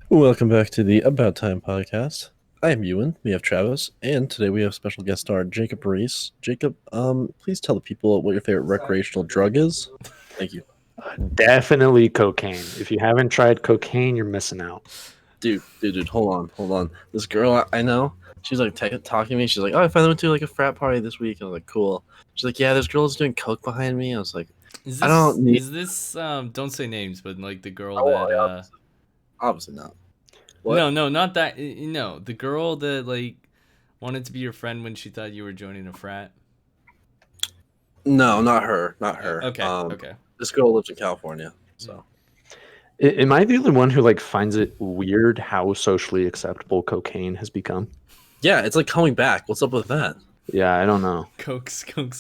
Welcome back to the About Time podcast. I am Ewan. We have Travis, and today we have special guest star Jacob Reese. Jacob, please tell the people what your favorite recreational drug is. Thank you, Definitely cocaine. If you haven't tried cocaine, you're missing out. dude. Hold on. This girl I know, she's like talking to me. She's like, "Oh, I finally went to like a frat party this week." I was like, "Cool." She's like, "Yeah, this girl's doing coke behind me." I was like, Is "I this don't need." is this don't say names, but like the girl Oh, that obviously not. What? no, not that no, the girl that like wanted to be your friend when she thought you were joining a frat. No, not her. Not her. Okay. This girl lives in California, so. Am I the only one who like finds it weird how socially acceptable cocaine has become? Yeah, it's like coming back. What's up with that? Yeah, I don't know. Coke's coming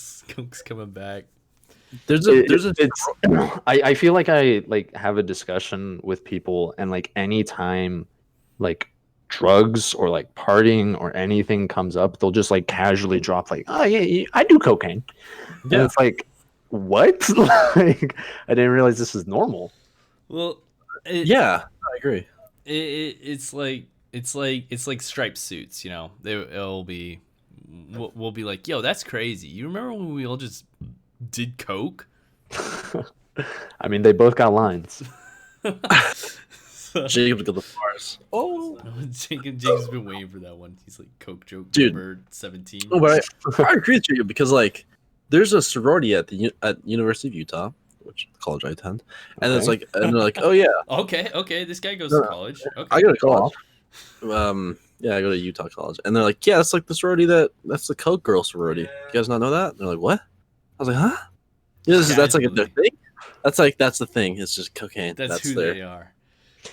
back. I feel like I like have a discussion with people, and like anytime like drugs or like partying or anything comes up, they'll just like casually drop like, "Oh yeah, I do cocaine." Yeah. And it's like, what? Like, I didn't realize this is normal. Well, Yeah, I agree. it's like striped suits, you know. It'll be we'll be like, "Yo, that's crazy. You remember when we all just did coke?" I mean, they both got lines. Jacob's got the bars. Oh, Jacob's been waiting for that one. He's like coke joke Dude. number 17. No, but I agree with you because like there's a sorority at at University of Utah, which college I attend, and it's like and they're like, oh yeah, Okay. This guy goes to college. Okay. I go to college. Yeah, I go to Utah College, and they're like, yeah, it's like the sorority that's the Coke girl sorority. You guys not know that? And they're like, what? I was like, huh? Yeah, that's like the thing. That's the thing. It's just cocaine. That's who they are.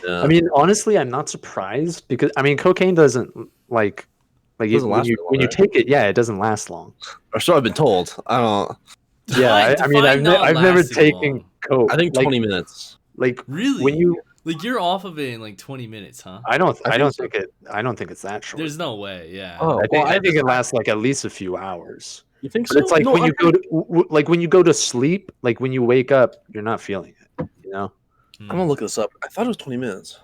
Yeah. I mean, honestly, I'm not surprised because I mean, cocaine doesn't like when you take it, yeah, it doesn't last long. Or so I've been told. I don't. Yeah, I mean, I've never taken long. coke. I think 20 minutes. Like Really? when you like you're off of it in like 20 minutes, huh? I don't so. think it's that short. There's no way. Yeah. Oh, I think it lasts like at least a few hours. You think But so? it's like No, when you go to when you go to sleep, like when you wake up, you're not feeling it. You know, I'm gonna look this up. I thought it was 20 minutes.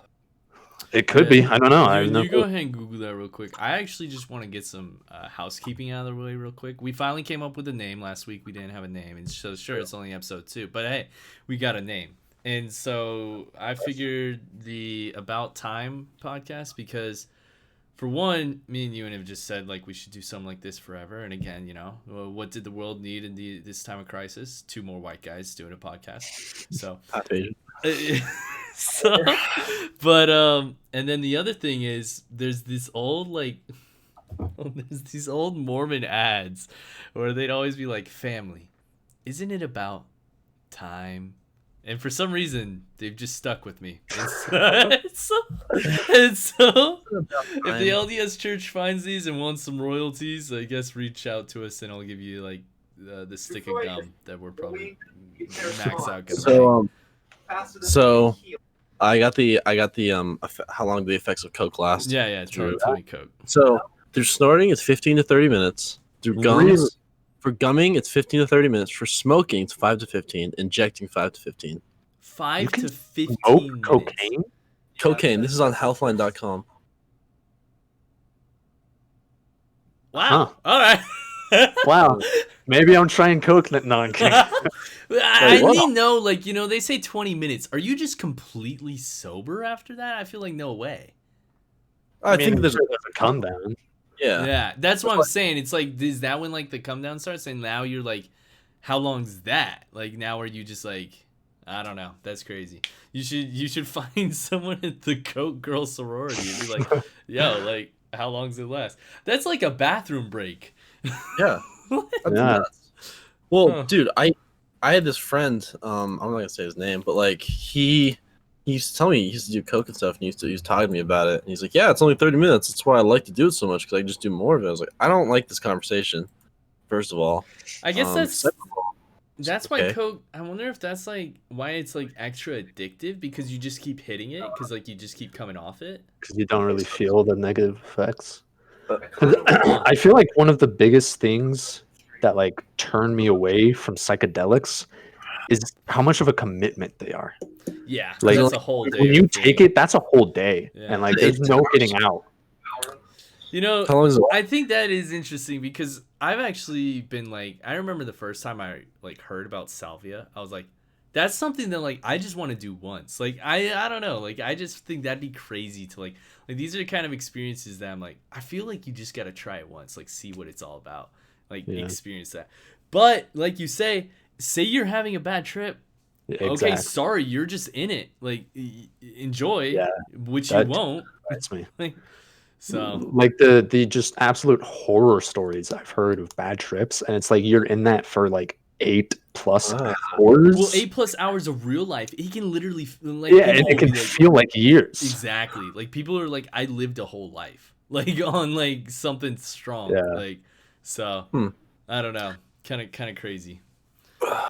it could be. I don't know. You go ahead and Google that real quick. I actually just want to get some housekeeping out of the way real quick. We finally came up with a name last week. We didn't have a name, and so sure, it's only episode 2, but hey, we got a name. And so I figured the About Time podcast because, for one, me and Ewan have just said like we should do something like this forever. And again, you know, what did the world need in this time of crisis? 2 more white guys doing a podcast. So, but and then the other thing is there's this old like there's these old Mormon ads where they'd always be like, "Family, isn't it about time?" And for some reason, they've just stuck with me. And so if the LDS Church finds these and wants some royalties, I guess reach out to us and I'll give you like the stick of gum that we're probably max out. So I got the how long do the effects of coke last? Yeah, tell me coke. So through snorting, it's 15 to 30 minutes. Through gums. For gumming, it's 15 to 30 minutes. For smoking, it's 5 to 15. Injecting, 5 to 15. 5 to 15 minutes. Cocaine? Cocaine. This is on healthline.com. Wow. Huh. All right. Wow. Maybe I'm trying coke. No, I'm kidding. I need to know, like, you know, they say 20 minutes. Are you just completely sober after that? I feel like no way. I think there's a come down. Yeah. That's what I'm saying. It's like, is that when like the come down starts? And now you're like, how long's that? Like, now are you just like, I don't know. That's crazy. You should find someone at the Coke Girl sorority and be like, yo, like, how long's it last? That's like a bathroom break. Yeah. Yeah. Well, dude, I had this friend. I'm not gonna say his name, but like he used to tell me he used to do coke and stuff, and he was talking to me about it. And he's like, "Yeah, it's only 30 minutes. That's why I like to do it so much because I can just do more of it." I was like, "I don't like this conversation." First of all, I guess that's why okay. coke. I wonder if that's like why it's like extra addictive because you just keep hitting it because like you just keep coming off it. Because you don't really feel the negative effects. I feel like one of the biggest things that like turned me away from psychedelics is how much of a commitment they are. Yeah, Like, that's a whole day. When you of take being- it, that's a whole day, Yeah. and like there's no getting out. You know, How long is it? I think that is interesting because I've actually been like, I remember the first time I like heard about salvia, I was like, that's something that like I just want to do once. Like I don't know, like I just think that'd be crazy to like these are the kind of experiences that I'm like, I feel like you just gotta try it once, like see what it's all about, like Yeah. experience that. But like you say you're having a bad trip. Exactly. Okay, sorry, you're just in it. Like enjoy, Yeah, which you that- won't. That's me. So Like the just absolute horror stories I've heard of bad trips, and it's like you're in that for like 8+ Ah. hours. well, 8+ hours of real life. He can literally like yeah, and people it will can be like, feel like years. exactly. Like people are like, I lived a whole life, like on like something strong. Yeah. Like so, I don't know, kind of crazy.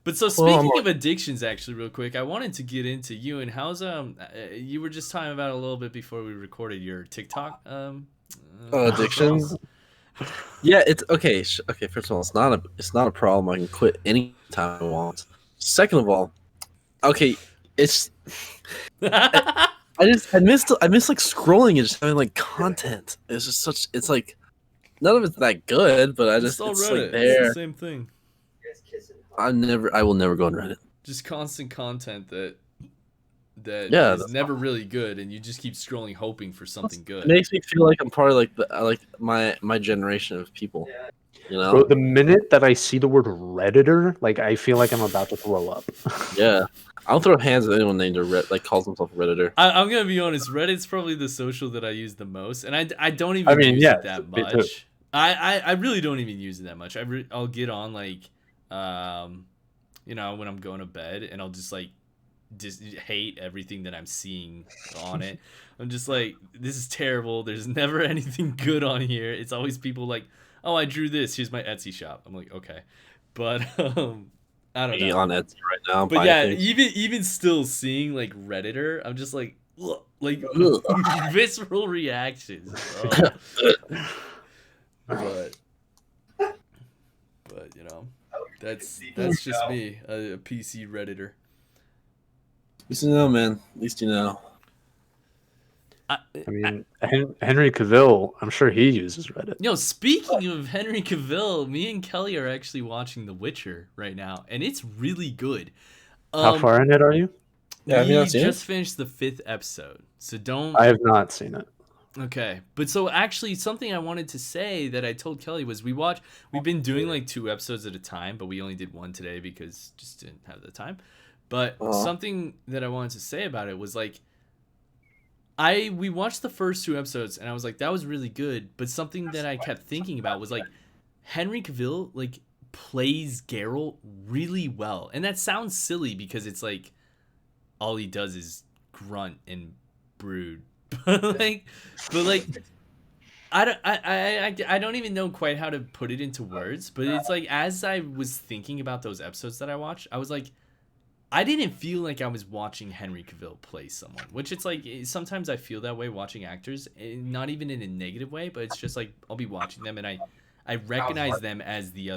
But so Well, speaking of addictions, actually, real quick, I wanted to get into you and how's you were just talking about it a little bit before we recorded your TikTok Addictions. Yeah, it's okay. Okay, first of all, it's not a problem. I can quit any time I want. Second of all, okay, it's I miss like scrolling and just having like content. It's just it's like none of it's that good, but Just on it's Reddit, like it's there. the same thing. I will never go on Reddit. Just constant content that Yeah, is that's never really good, and you just keep scrolling hoping for something It good. makes me feel like I'm part of like my generation of people. You know? Bro, the minute that I see the word Redditor, like I feel like I'm about to throw up. Yeah. I'll throw hands at anyone named like calls himself a Redditor. I'm gonna be honest. Reddit's probably the social that I use the most, and I don't even I mean, use yeah, it that me too. much. I really don't even use it that much. I'll get on like, you know, when I'm going to bed, and I'll just like just hate everything that I'm seeing on it. I'm just like, this is terrible. There's never anything good on here. It's always people like, oh, I drew this. Here's my Etsy shop. I'm like, okay, but I don't Me know. on Etsy right now. But buying yeah, things. even still seeing like Redditor, I'm just like, ugh, like Ugh. visceral reactions. But you know, that's just me, a PC Redditor. At least you know, man. At least you know. I mean, Henry Cavill, I'm sure he uses Reddit. You know, speaking of Henry Cavill, me and Kelly are actually watching The Witcher right now, and it's really good. How far in it are you? Yeah, have you we not seen it? just finished the 5th episode, so don't. I have not seen it. Okay, but so actually, something I wanted to say that I told Kelly was we've been doing like 2 episodes at a time, but we only did 1 today because just didn't have the time. But something that I wanted to say about it was like, we watched the first 2 episodes and I was like, that was really good. But something that I kept thinking about was like, Henry Cavill like plays Geralt really well, and that sounds silly because it's like all he does is grunt and brood. but like I don't even know quite how to put it into words, but it's like as I was thinking about those episodes that I watched, I was like, I didn't feel like I was watching Henry Cavill play someone, which it's like sometimes I feel that way watching actors, not even in a negative way, but it's just like I'll be watching them and I recognize them as the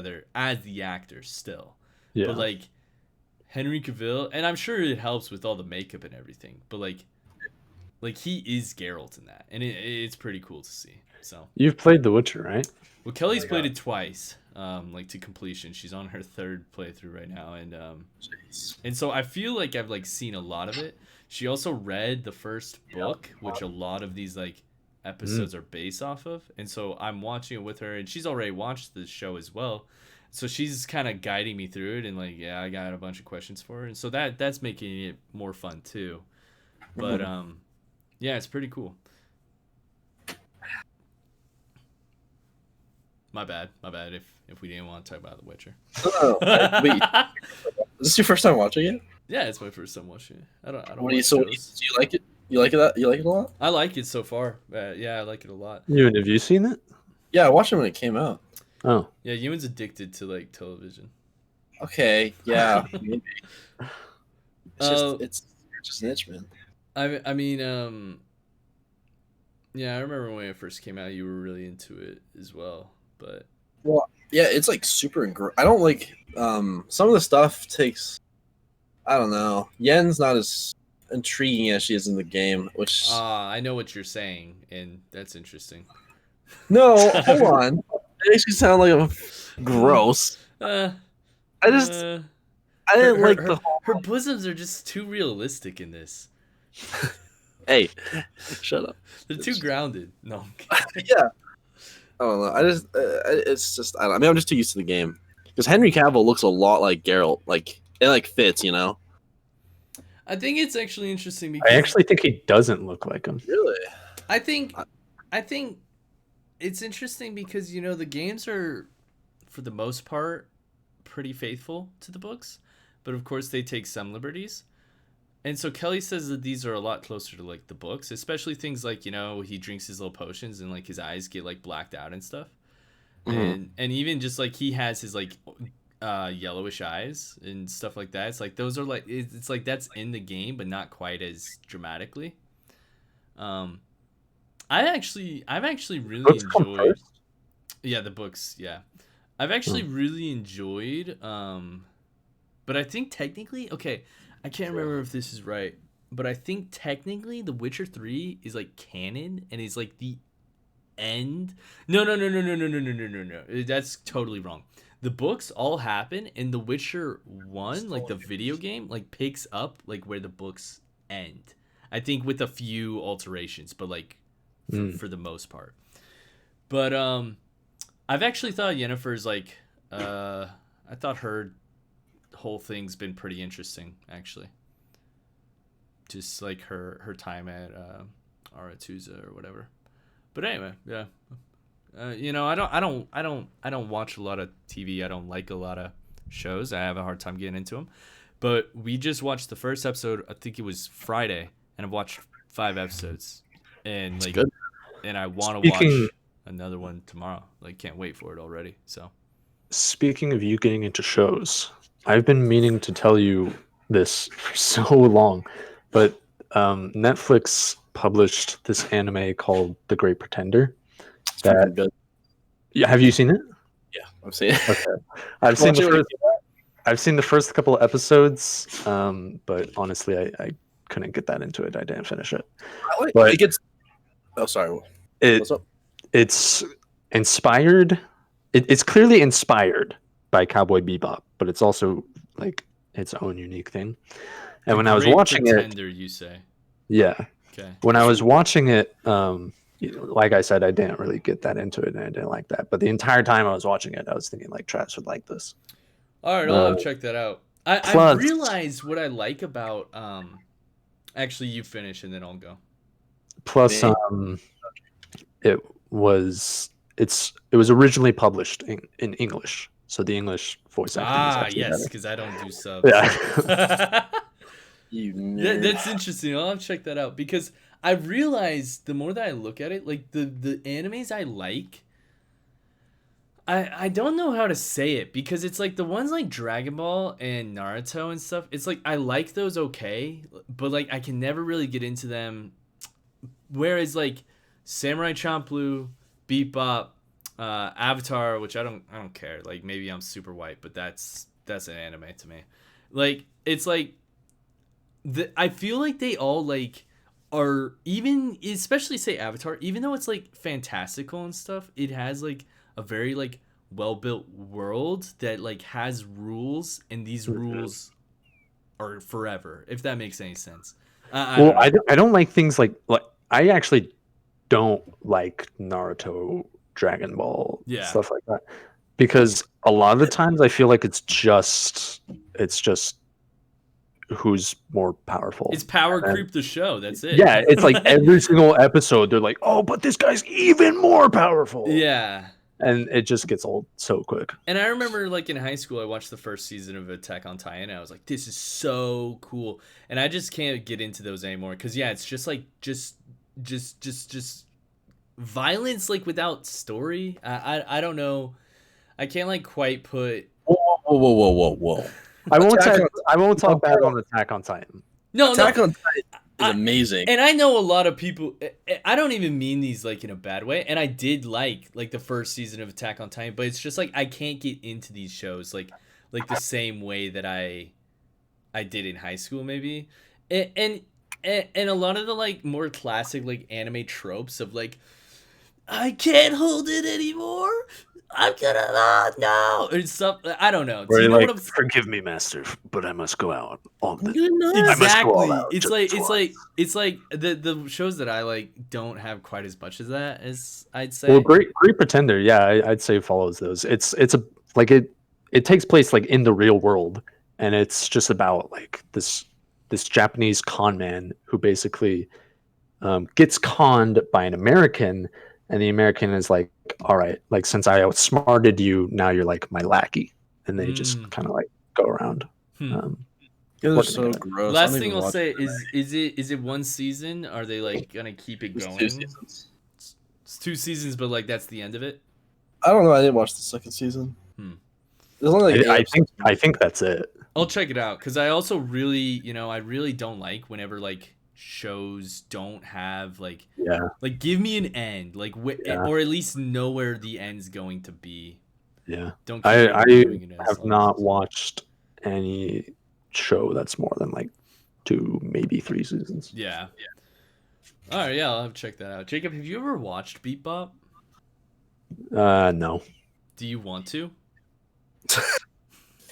actor still. Yeah. But like Henry Cavill, and I'm sure it helps with all the makeup and everything, but like he is Geralt in that, and it's pretty cool to see. So You've played The Witcher, right? well, Kelly's played it twice, like to completion. She's on her 3rd playthrough right now, and so I feel like I've like seen a lot of it. She also read the first book, which a lot of these like episodes are based off of, and so I'm watching it with her, and she's already watched the show as well. So she's kind of guiding me through it, and like, yeah, I got a bunch of questions for her, and so that's making it more fun too. But yeah, it's pretty cool. My bad. If we didn't want to talk about The Witcher. Oh, wait, is this your first time watching it? Yeah, it's my first time watching it. I don't. What do you watch so? Do shows. you like it? You like it? You like it a lot? I like it so far. Yeah, I like it a lot. Ewan, have you seen it? Yeah, I watched it when it came out. Oh. Yeah, Ewan's addicted to like television. Okay, yeah, maybe. It's just an itch, man. I mean, yeah, I remember when it first came out, you were really into it as well. But Well, yeah, it's like super. I don't like some of the stuff takes I don't know. Yen's not as intriguing as she is in the game, which I know what you're saying, and that's interesting. no, hold on. It makes me sound like I'm gross. Uh, I just uh, I didn't her, like her, the her bosoms are just too realistic in this. hey, shut up. They're too grounded. No. I'm kidding. Yeah, I don't know. I just it's just I mean I'm just too used to the game because Henry Cavill looks a lot like Geralt. Like it like fits, you know. I think it's actually interesting because I actually think he doesn't look like him. Really? I think it's interesting because the games are, for the most part, pretty faithful to the books, but of course they take some liberties. And so Kelly says that these are a lot closer to like the books, especially things like he drinks his little potions and like his eyes get like blacked out and stuff, and even just like he has his like yellowish eyes and stuff like that. It's like those are like it's like that's in the game, but not quite as dramatically. Um, I've actually really Books come enjoyed. first? Yeah, the books. Yeah, I've actually really enjoyed. But I think technically, okay, I can't remember if this is right, but I think technically The Witcher 3 is like canon and is like the end. No, no, no, no, no, no, no, no, no, no, no. That's totally wrong. The books all happen and The Witcher 1, like the video game, like picks up like where the books end. I think with a few alterations, but like for the most part. But I've actually thought Yennefer's like I thought her whole thing's been pretty interesting actually. Just like her time at Aretusa or whatever. But anyway, yeah. I don't watch a lot of TV. I don't like a lot of shows. I have a hard time getting into them. But we just watched the first episode. I think it was Friday, and I've watched 5 episodes. And It's like, good. and I want to Speaking- watch another one tomorrow. Like, can't wait for it already. So Speaking of you getting into shows, I've been meaning to tell you this for so long, but Netflix published this anime called The Great Pretender. It's fucking good. Yeah, have you seen it? Yeah, I've seen it. Okay, I've seen Watch the it when first. I've seen the first couple of episodes, but honestly, I couldn't get that into it. I didn't finish it. But- It gets. Oh, sorry. It What's up? it's inspired. It's clearly inspired by Cowboy Bebop, but it's also like its own unique thing. And when I was Great watching it, Pretender, you say? yeah, Okay. when I was watching it, like I said, I didn't really get that into it, and I didn't like that. But the entire time I was watching it, I was thinking like Travis would like this. All right, I'll check that out. I plus- realized what I like about actually you finish and then I'll go. Plus, Me? it was originally published in English, so the English voice acting is actually Yes, better. because I don't do subs. Yeah. You nerd. That's interesting. I'll have to check that out because I realized the more that I look at it, like the animes I like, I don't know how to say it because it's like the ones like Dragon Ball and Naruto and stuff. It's like I like those okay, but like I can never really get into them. Whereas like Samurai Champloo, Beat Bop, Avatar, which I don't care. Like maybe I'm super white, but that's an anime to me. Like it's like I feel like they all like are even, especially say Avatar, even though it's like fantastical and stuff, it has like a very like well built world that like has rules, and these rules are forever. If that makes any sense. Well, I don't like things like I actually don't like Naruto, Dragon Ball, Yeah. stuff like that, because a lot of the times I feel like it's just who's more powerful. It's power And then- creep the show. That's it. Yeah, it's like every single episode they're like, oh, but this guy's even more powerful. Yeah. And it just gets old so quick. And I remember, like, in high school, I watched the first season of Attack on Titan, and I was like, this is so cool. And I just can't get into those anymore. Because, yeah, it's just, like, just violence, like, without story. I don't know. I can't, like, quite put... Whoa. I Attack won't talk bad on Attack on Titan. No, Attack no. on Titan is amazing. And I know a lot of people... I don't even mean these, like, in a bad way. And I did like, the first season of Attack on Titan. But it's just, like, I can't get into these shows, like the same way that I I did in high school, maybe, and a lot of the like more classic like anime tropes of like I can't hold it anymore. I'm gonna no or stuff. I don't know. Do Where you you're know like, what I'm? forgive me, master, but I must go out on the. Good night. I must go all Exactly. out It's just like once. it's like the shows that I like don't have quite as much as that as I'd say. Well, Great Pretender, yeah, I'd say follows those. It's a like it takes place like in the real world, and it's just about like this Japanese con man who basically gets conned by an American, and the American is like, all right, like since I outsmarted you, now you're like my lackey, and they just Mm. kind of like go around. Hmm. They're What- so gross. I Last don't thing even I'll watch say anime. is it one season? Are they like gonna keep it It's going? 2 seasons. It's 2 seasons, but like that's the end of it. I don't know. I didn't watch the second season. Hmm. There's only like I 8 I think that's it. I'll check it out because I also really, I really don't like whenever like shows don't have like Yeah, give me an end, like Yeah. or at least know where the end's going to be. yeah. Don't keep I doing it as have long not as- watched any show that's more than like 2, maybe 3 seasons. Yeah. All right, yeah, I'll have to check that out. Jacob, have you ever watched Beat Bop? No. Do you want to?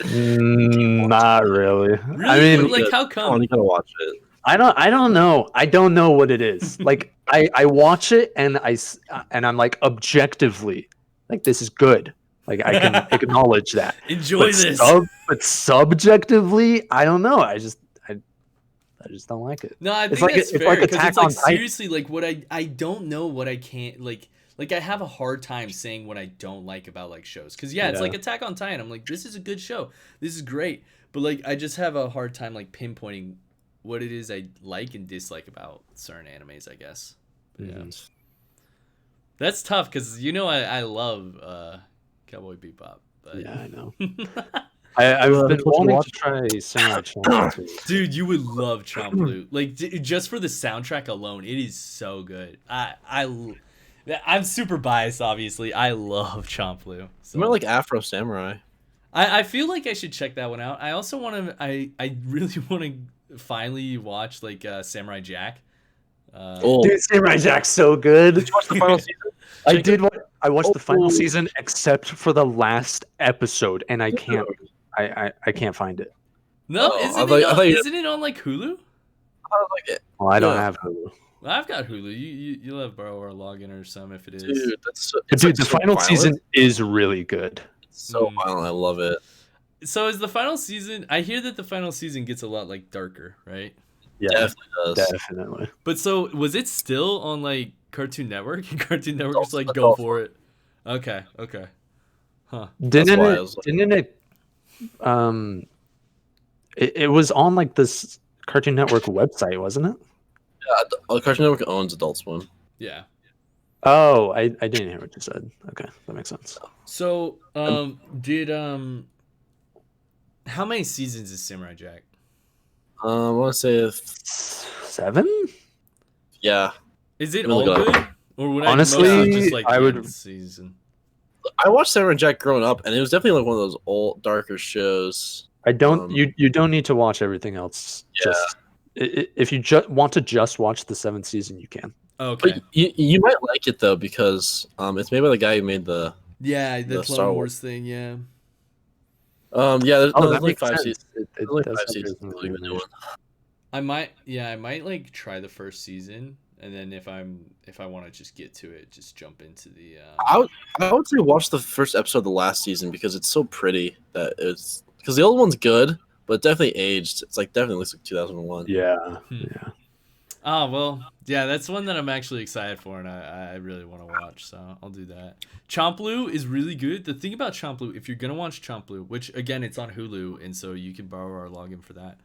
Not really. Really? I mean, like how Come on, come? you gotta watch it. I don't know. I don't know what it is. Like I watch it and and I'm like objectively like this is good. Like I can acknowledge that. Enjoy But this. but subjectively, I don't know. I just don't like it. No, I It's think like- that's it's fair like because Attack it's like on Titan. seriously like what I don't know what I can't like I have a hard time saying what I don't like about like shows because it's Yeah. like Attack on Titan. I'm like this is a good show, this is great, but like I just have a hard time like pinpointing what it is I like and dislike about certain animes. I guess. But, yeah, Mhm. that's tough because I love Cowboy Bebop. But... Yeah, I know. I've been what you wanting watch? to try Samurai Champloo too. Dude, you would love Champloo. Like just for the soundtrack alone, it is so good. I'm super biased, obviously. I love Champloo. So. You might like Afro Samurai. I feel like I should check that one out. I also want to. I really want to finally watch like Samurai Jack. Oh, Dude, Samurai Jack's so good. did you watch the final season? I did. I watched the final Oh. season except for the last episode, and I can't. I can't find it. No, Oh, I isn't thought- it? I thought you- Isn't it on like Hulu? I like it, Well, I don't Yeah. have Hulu. Well, I've got Hulu. You'll have borrow our login or some if it is. dude. That's so, But it's, dude, like, the so final violent. season is really good. It's so Mm. violent. I love it. So is the final season? I hear that the final season gets a lot like darker, right? Yeah, Definitely does. definitely. But so was it still on like Cartoon Network? And Cartoon Network Adult- just like go Adult for it. Okay. Huh. Didn't why I it? was like- Didn't it? It was on like this Cartoon Network website, wasn't it? Yeah, Cartoon Network owns Adult Swim. Yeah. Oh, I didn't hear what you said. Okay, that makes sense. So did how many seasons is Samurai Jack? I want to say, 7? yeah. Is it Really all good. good? Or would Honestly, I mostly just like I the would- end season? I watched Samurai Jack growing up, and it was definitely like one of those old, darker shows. I don't. Um, You don't need to watch everything else. Yeah. Just if you just want to just watch the 7th season, you can. Okay. But you might like it though because it's made by the guy who made the Yeah, the the Clone Star Wars Wars. thing, yeah. yeah. There's, Oh, there's that like makes 5 sense. seasons. It There's like does 5 have seasons. the of the new one. I might like try the first season and then if I want to just get to it, just jump into the I would say watch the first episode of the last season because it's so pretty that it's because the old one's good, but it definitely aged. It's like definitely looks like 2001. Yeah. Hmm. Yeah. Oh, well, yeah, that's one that I'm actually excited for, and I really want to watch, so I'll do that. Champloo is really good. The thing about Champloo, if you're going to watch Champloo, which, again, it's on Hulu, and so you can borrow our login for that.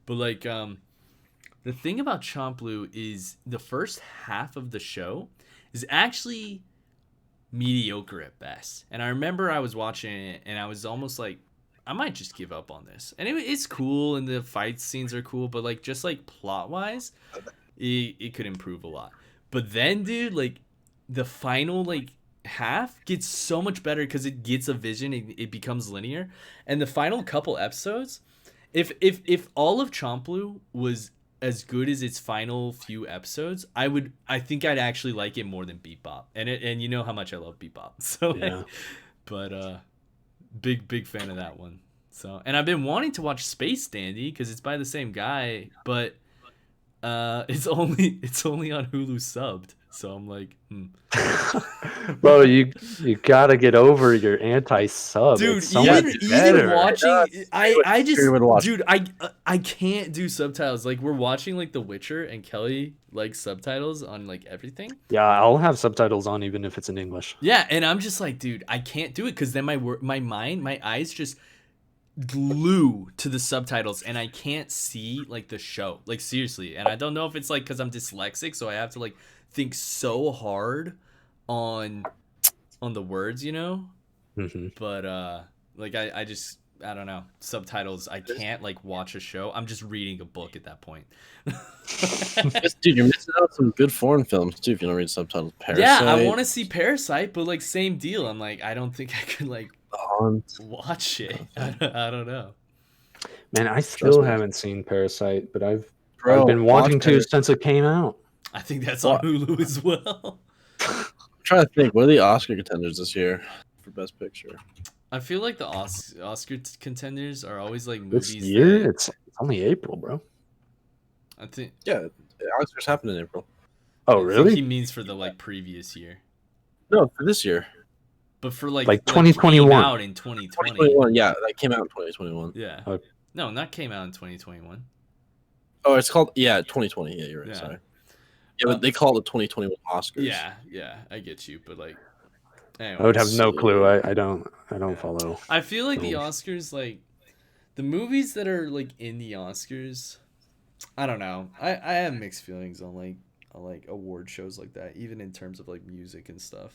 But, like, the thing about Champloo is the first half of the show is actually mediocre at best. And I remember I was watching it, and I was almost like, I might just give up on this. And it's cool, and the fight scenes are cool, but, like, just, like, plot-wise, it could improve a lot. But then, dude, like the final like half gets so much better because it gets a vision. It becomes linear, and the final couple episodes, if all of Chomplu was as good as its final few episodes, I think I'd actually like it more than Bebop. And you know how much I love Bebop. So Yeah. but big fan of that one. So, and I've been wanting to watch Space Dandy because it's by the same guy, but it's only on Hulu subbed. So I'm like, Bro, you gotta get over your anti-sub. dude, It's so even much better. watching, I just, Favorite to watch. dude, I can't do subtitles. Like we're watching like The Witcher, and Kelly likes subtitles on like everything. Yeah, I'll have subtitles on even if it's in English. Yeah, and I'm just like, dude, I can't do it because then my eyes just glue to the subtitles, and I can't see like the show, like seriously. And I don't know if it's like because I'm dyslexic, so I have to like think so hard on the words, you know. Mhm. But like I just I don't know, subtitles. I can't like watch a show. I'm just reading a book at that point. Dude, you're missing out on some good foreign films too if you don't read subtitles. Parasite, Yeah, I want to see Parasite, but like same deal. I'm like, I don't think I could like The Hunt. watch it. I don't know. Man, I still me. haven't seen Parasite, but I've Bro, been watch wanting to Parasite. since it came out. I think that's on Hulu as well. I'm trying to think. What are the Oscar contenders this year for Best Picture? I feel like the Oscar contenders are always like movies. This year, that- it's only April, bro. Oh, I think. Yeah, the Oscars happened in April. Oh, I think he really? means for the like previous year, No, for this year. but for like 2021. came out in 2020. 2021. Yeah, that came out in 2021. Yeah. Okay. No, not came out in 2021. Oh, it's called 2020. Yeah, you're right. Yeah. Sorry. Yeah, but they call it the 2021 Oscars. Yeah, I get you, but like, anyway, I would have no So- clue. I don't follow. I feel like the films. Oscars, like the movies that are like in the Oscars, I don't know. I have mixed feelings on like award shows like that, even in terms of like music and stuff.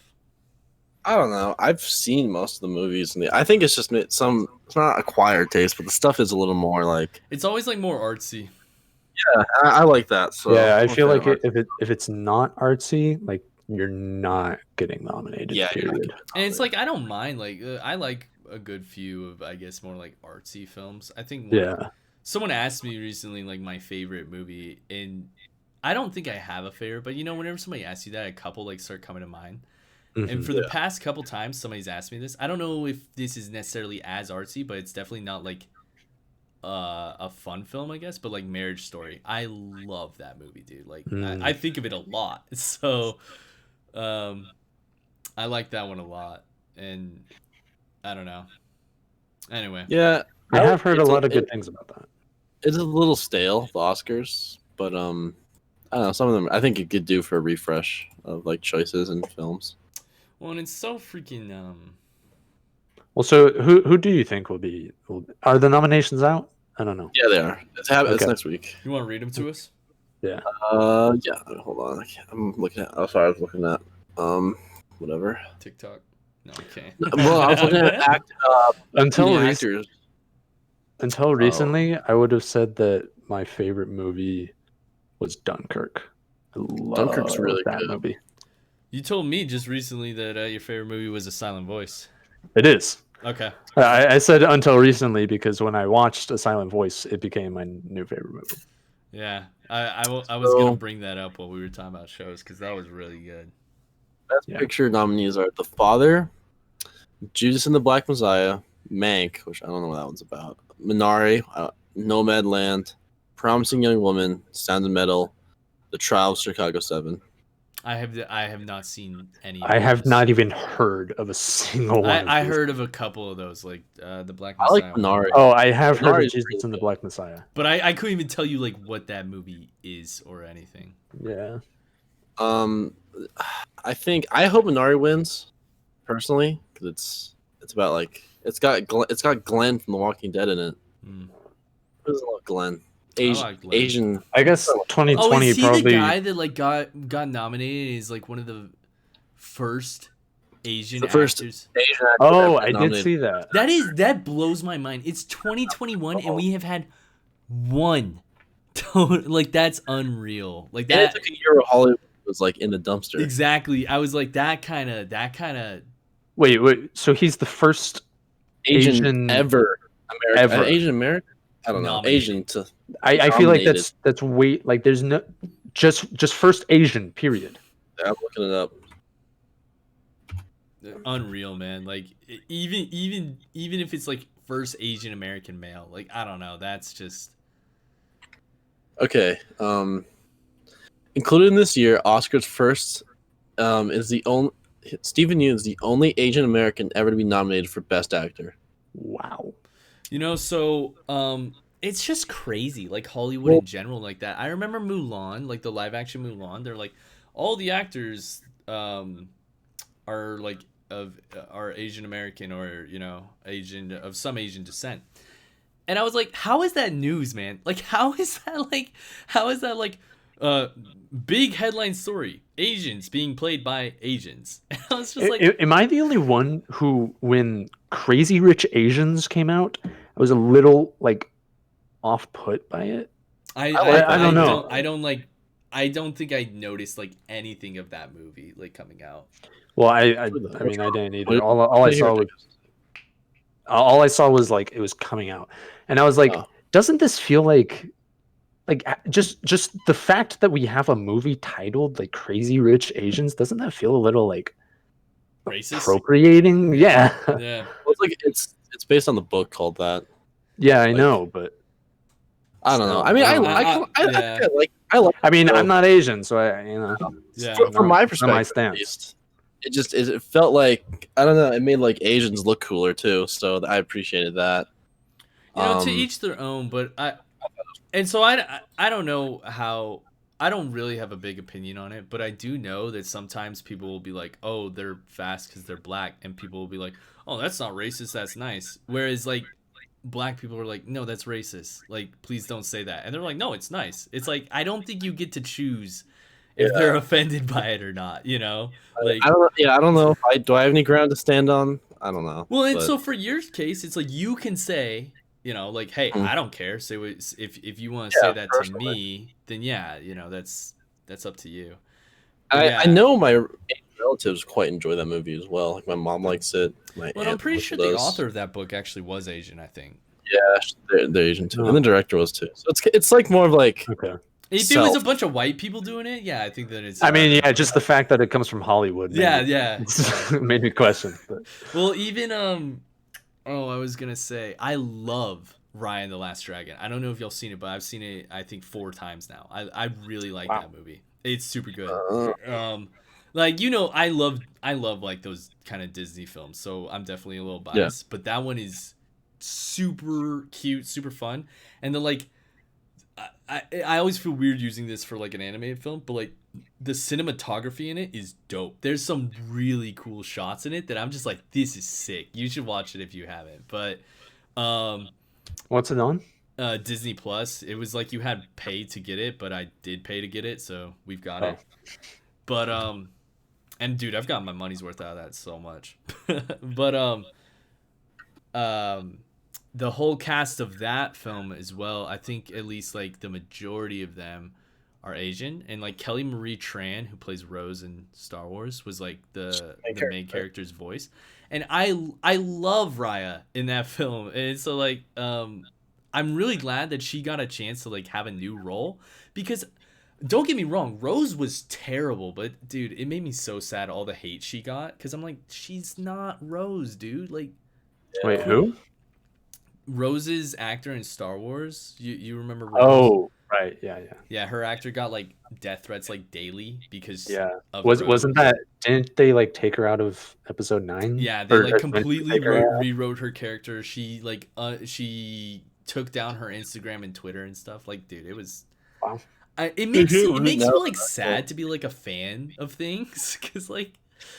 I don't know. I've seen most of the movies, and I think it's just it's not acquired taste, but the stuff is a little more like. It's always like more artsy. I like that. So Yeah, I I'm feel a like fan of if it's not artsy, like you're not getting nominated. Yeah, you're not period. getting And it's like I don't mind. Like I like a good few of I guess more like artsy films. I think Yeah. someone asked me recently like my favorite movie, and I don't think I have a favorite, but you know whenever somebody asks you that, a couple like start coming to mind. And Mhm. for the past couple times somebody's asked me this, I don't know if this is necessarily as artsy, but it's definitely not like a fun film, I guess. But like Marriage Story, I love that movie, dude. Like I think of it a lot, so I like that one a lot, and I don't know. Anyway, Yeah, I have heard a it's lot of good things about that. It's a little stale, the Oscars, but I don't know. Some of them I think it could do for a refresh of like choices in films. well, and it's so freaking Well, so who do you think will be? Are the nominations out? I don't know. Yeah, they are. It's Okay. next week. You want to read them to us? Yeah. Hold on. I'm looking at. Oh, sorry, I was looking at whatever. TikTok. No, okay. Well, I was looking at Until the rec- actors. until recently, I would have said that my favorite movie was Dunkirk. I Dunkirk's love really that good. movie. You told me just recently that your favorite movie was A Silent Voice. It is. Okay. I said until recently because when I watched A Silent Voice, it became my new favorite movie. Yeah, I was gonna bring that up while we were talking about shows because that was really good. Best Yeah. Picture nominees are The Father, Judas and the Black Messiah, Mank, which I don't know what that one's about, Minari, Nomadland, Promising Young Woman, Sound of Metal, The Trial of Chicago 7. I have not seen any. Of I have those. not even heard of a single one. I of these. heard of a couple of those, like the Black I Messiah. like one. Minari. Oh, I have heard Minari's of Jesus pretty and the good. Black Messiah. But I couldn't even tell you like what that movie is or anything. Yeah. I think I hope Minari wins, personally, because it's about like it's got Glenn from The Walking Dead in it. Hmm. Who doesn't love Glenn? like Glenn. Asian. I guess Oh, 2020 is he probably. the guy that like got nominated? Is like one of the first Asian The first- actors. Asian actor Oh, that I did nominated. see that. That blows my mind. It's 2021 and we have had one. Like that's unreal. Like And it that took a year where Hollywood was like in the dumpster. exactly. I was like that kind of. Wait. So he's the first Asian, Asian ever American. ever. Asian American. I don't know, Nominated. Asian to. I feel like Nominated. that's way like there's no just first Asian period. I'm looking it up. Unreal, man. Like even if it's like first Asian American male, like I don't know, that's just Okay. Included in this year, Oscar's first is the only Stephen Yeun is the only Asian American ever to be nominated for Best Actor. Wow. so it's just crazy, like Hollywood in general, like that. I remember Mulan, like the live action Mulan. They're like all the actors are like are Asian American or Asian of some Asian descent. And I was like, how is that news, man? Like how is that like big headline story, Asians being played by Asians? And I was just like, Am I the only one who, when Crazy Rich Asians came out, I was a little like off put by it? I don't know. I don't think I noticed like anything of that movie like coming out. Well, I mean, I didn't either. All I saw was like it was coming out, and I was like, Oh. doesn't this feel like just the fact that we have a movie titled like Crazy Rich Asians, doesn't that feel a little like Racist? appropriating? Yeah. Yeah. Well, it's like it's based on the book called that. Yeah, I know, but I don't know. I mean, I like. I mean, So- I'm not Asian, so I Yeah. From my not perspective, my at stance. least, it felt like I don't know. It made like Asians look cooler too, so I appreciated that. To each their own, but I don't know how. I don't really have a big opinion on it, but I do know that sometimes people will be like, "Oh, they're fast because they're black," and people will be like, "Oh, that's not racist. That's nice." Whereas like black people are like, "No, that's racist. Like, please don't say that." And they're like, "No, it's nice." It's like I don't think you get to choose if they're offended by it or not. Like I don't know. Yeah, I don't know. Do I have any ground to stand on? I don't know. well, and but- so for your case, it's like you can say, like, hey, Mm. I don't care. Say what, if you want to say that to personally. me, then yeah, that's up to you. I know my relatives quite enjoy that movie as well. Like my mom likes it. My Well, I'm aunt pretty likes sure it the does. author of that book actually was Asian. I think Yeah, they're Asian too, Oh. and the director was too. So it's like more of like Okay. if it was a Self. bunch of white people doing it, yeah, I think that it's. I mean, yeah, just the fact that it comes from Hollywood. yeah. made me question. But Well, even I was gonna say I love Raya and the Last Dragon. I don't know if y'all seen it, but I've seen it I think 4 times now. I really like Wow. that movie. It's super good. uh, Like I love like those kind of Disney films, so I'm definitely a little biased. But that one is super cute, super fun, and then like I always feel weird using this for like an animated film, but like the cinematography in it is dope. There's some really cool shots in it that I'm just like, this is sick. You should watch it if you haven't. But what's it on? Disney Plus, it was like you had pay to get it, but I did pay to get it, so we've got it. But and dude, I've got my money's worth out of that so much. But the whole cast of that film as well, I think at least like the majority of them are Asian, and like Kelly Marie Tran, who plays Rose in Star Wars, was like the main character's voice. And I love Raya in that film, and so like I'm really glad that she got a chance to like have a new role, because don't get me wrong, Rose was terrible, but dude, it made me so sad all the hate she got, because I'm like, she's not Rose, dude. Like Wait, who? Rose's actor in Star Wars, you remember Rose? Oh, right. Yeah. Yeah, her actor got like death threats like daily because Yeah. of Wasn't Rose. that? Didn't they like take her out of episode 9? Yeah, they Or- like or completely take her out? rewrote her character. She like she took down her Instagram and Twitter and stuff. Like, dude, it was. Wow. It makes Mhm, it makes no, me like that's sad to be like a fan of things, because like,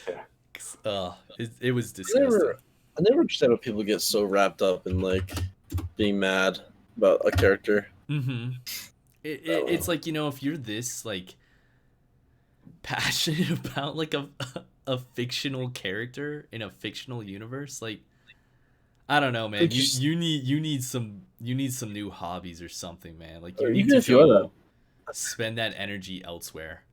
Yeah. it was disgusting. I never understand how people get so wrapped up in like being mad about a character. Mm-hmm. It's like, if you're this like passionate about like a fictional character in a fictional universe, like, I don't know, man. You need some new hobbies or something, man. Like, you need Even to if you are go spend that energy elsewhere.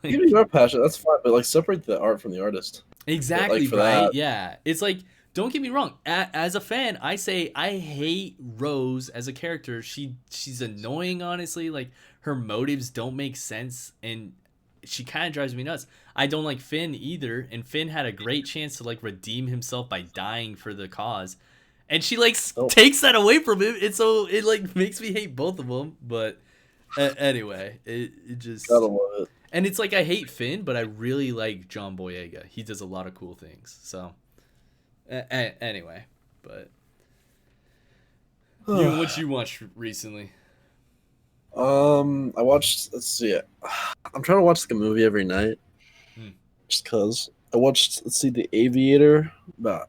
Even if you are passionate, that's fine, but like separate the art from the artist. Exactly, for right? that. Yeah. It's like don't get me wrong. As a fan, I say I hate Rose as a character. She's annoying, honestly. Like her motives don't make sense, and she kind of drives me nuts. I don't like Finn either, and Finn had a great chance to like redeem himself by dying for the cause, and she like takes that away from him, and so it like makes me hate both of them. But anyway, it just Gotta love it. and it's like I hate Finn, but I really like John Boyega. He does a lot of cool things. So anyway, but what you watched recently? I watched. Let's see. I'm trying to watch like a movie every night, just cause I watched. Let's see, The Aviator. About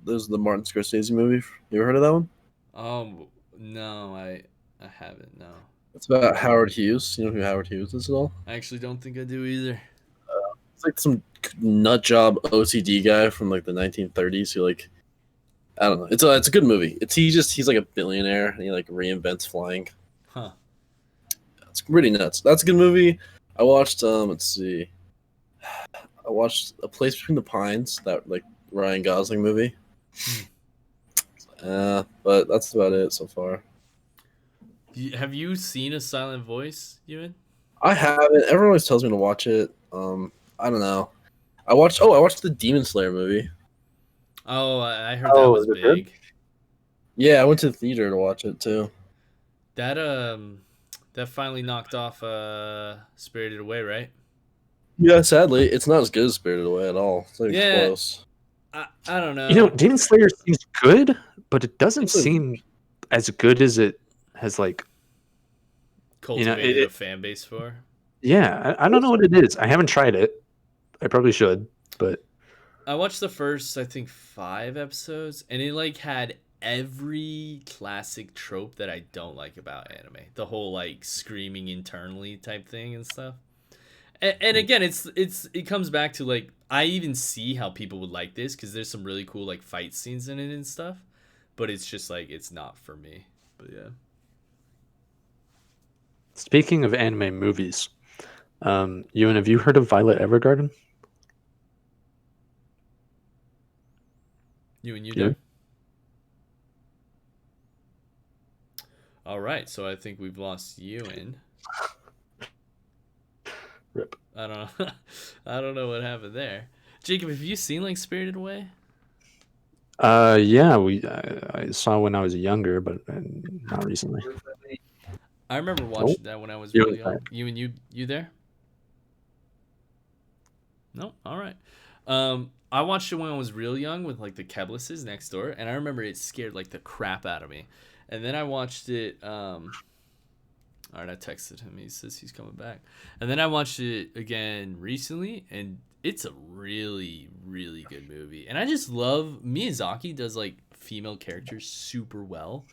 this is the Martin Scorsese movie. You ever heard of that one? No, I haven't. No, It's about Howard Hughes. You know who Howard Hughes is at all? I actually don't think I do either. It's like some nut job OCD guy from like the 1930s who like, I don't know. It's a good movie. He's like a billionaire and he like reinvents flying. Huh. It's pretty nuts. That's a good movie. I watched let's see. I watched A Place Between the Pines, that like Ryan Gosling movie. But that's about it so far. Have you seen A Silent Voice, Ewan? I haven't. Everyone always tells me to watch it. I don't know. I watched the Demon Slayer movie. Oh, I heard that was is it good? big. Yeah, I went to the theater to watch it too. That finally knocked off Spirited Away, right? Yeah, sadly, it's not as good as Spirited Away at all. It's like close. I don't know. You know, Demon Slayer seems good, but it doesn't It's a- seem as good as it has like. Cultivated a fan base for. Yeah, I don't know what it is. I haven't tried it. I probably should, but I watched the first, I think, 5 episodes, and it like had every classic trope that I don't like about anime. The whole like screaming internally type thing and stuff. And again, it comes back to like I even see how people would like this because there's some really cool like fight scenes in it and stuff, but it's just like it's not for me. But yeah. speaking of anime movies, Ewan, have you heard of Violet Evergarden? You Yeah. there? All right, so I think we've lost Ewan. Rip. I don't know. I don't know what happened there. Jacob, have you seen like Spirited Away? Yeah, I saw when I was younger, but not recently. I remember watching that when I was Ewan, really young. You there? No, all right. I watched it when I was real young with like the Keblises next door, and I remember it scared like the crap out of me. And then I watched it. All right, I texted him. He says he's coming back. And then I watched it again recently, and it's a really, really good movie. And I just love Miyazaki does like female characters super well.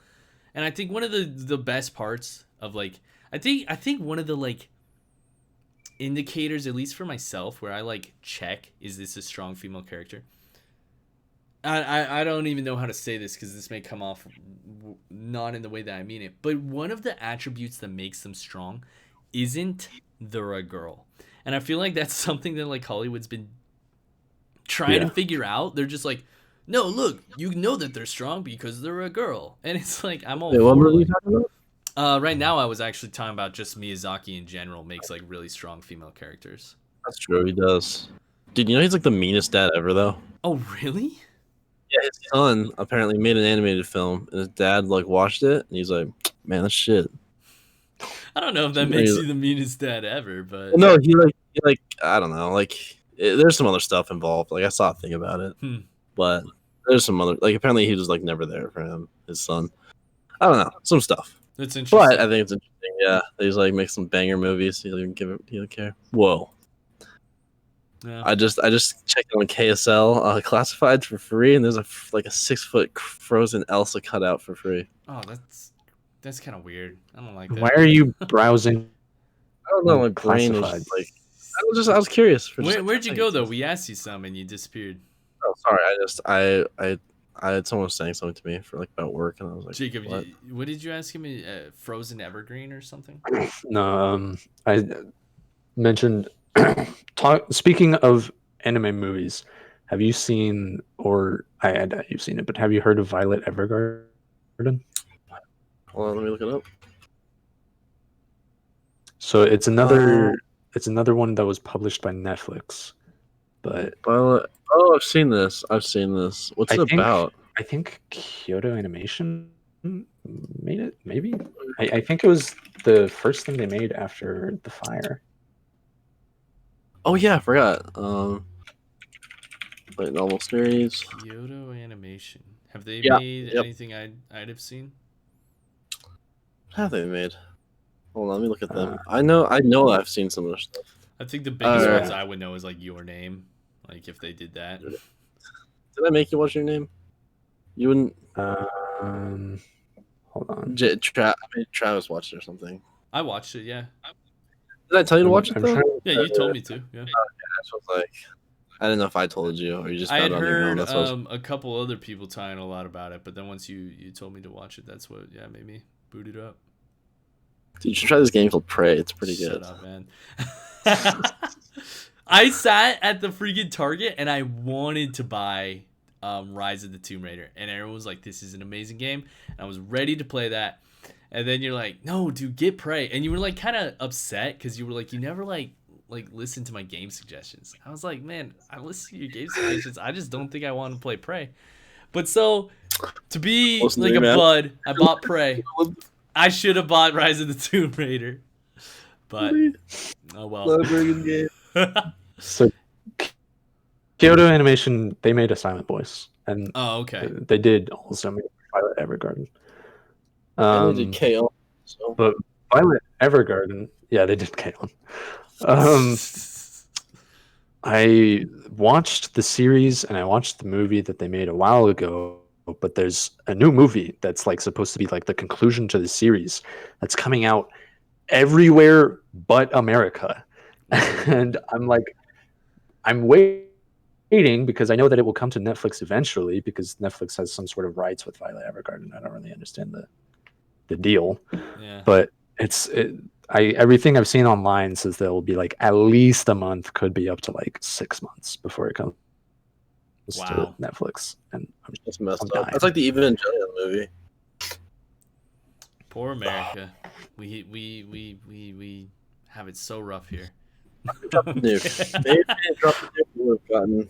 And I think one of the best parts of like I think one of the like indicators, at least for myself, where I like check is this a strong female character. I don't even know how to say this because this may come off not in the way that I mean it, but one of the attributes that makes them strong isn't they're a girl. And I feel like that's something that like Hollywood's been trying to figure out. They're just like, no, look, you know that they're strong because they're a girl. And it's like, I'm all What for were we it. talking about? Right now I was actually talking about just Miyazaki in general makes like really strong female characters. That's true. He does. Dude, you know he's like the meanest dad ever, though. Oh, really? Yeah, his son apparently made an animated film, and his dad like watched it, and he's like, "Man, that's shit." I don't know if that makes you the meanest dad ever, but Well, no, he like I don't know, like there's some other stuff involved. Like I saw a thing about it, but there's some other like apparently he was like never there for him, his son. I don't know, some stuff. that's interesting. But I think it's interesting. Yeah, that he's like make some banger movies. He don't even give it. He don't care. Whoa. Yeah. I just checked on KSL classifieds for free, and there's like a 6-foot frozen Elsa cutout for free. Oh, that's kind of weird. I don't like that. Why are you browsing? I don't know. My brain was Classified. like, I was curious. For just Where'd you a go second. though? We asked you some and you disappeared. Oh, sorry. I had someone saying something to me for like about work, and I was like, Jacob, what? what did you ask him? Frozen Evergreen or something? No, I mentioned. Speaking of anime movies, Have you seen, or I doubt you've seen it, but have you heard of Violet Evergarden? Hold on, let me look it up. So it's another one that was published by Netflix, but Violet. Oh, I've seen this. What's I it think about? I think Kyoto Animation made it. Maybe I think it was the first thing they made after the fire. Oh yeah, I forgot. Like novel series. Kyoto Animation. Have they Yeah, made yep. anything I'd have seen? What have they made? Hold on, let me look at them. Uh, I know I've seen some of their stuff. I think the biggest Alright. ones I would know is like Your Name, like if they did that. Did I make you watch Your Name? You wouldn't. Hold on. Travis watched it or something. I watched it, yeah. Did I tell you to watch it I'm though? trying- Yeah, you told me to. Yeah. That's what I was like. I didn't know if I told you or you just I found had it on your own. heard That's what I was... a couple other people talking a lot about it, but then once you told me to watch it, that's what made me boot it up. Dude, you should try this game called Prey. It's pretty Shut good. up, man. I sat at the freaking Target and I wanted to buy Rise of the Tomb Raider, and everyone was like, "This is an amazing game," and I was ready to play that. And then you're like, "No, dude, get Prey," and you were like kind of upset because you were like, "You never like listen to my game suggestions." I was like, "Man, I listen to your game suggestions. I just don't think I want to play Prey." But so to be Listen to like me, a man. bud, I bought Prey. I should have bought Rise of the Tomb Raider, but oh well. Not a very good game. So Kyoto Animation, they made a Silent Voice, and Oh, okay. they did also make Violet Evergarden. And they did KO. So. But Violet Evergarden, yeah, they did Kaon. I watched the series and I watched the movie that they made a while ago, but there's a new movie that's like supposed to be like the conclusion to the series that's coming out everywhere but America. And I'm like, I'm waiting because I know that it will come to Netflix eventually because Netflix has some sort of rights with Violet Evergarden. I don't really understand the deal, Yeah. but everything I've seen online says there will be like at least a month, could be up to like 6 months before it comes Wow. to Netflix, and That's messed I'm up. dying. That's like the Evangelion movie. Poor America. We have it so rough here. Nuke. Maybe if they dropped the nuke, we would have gotten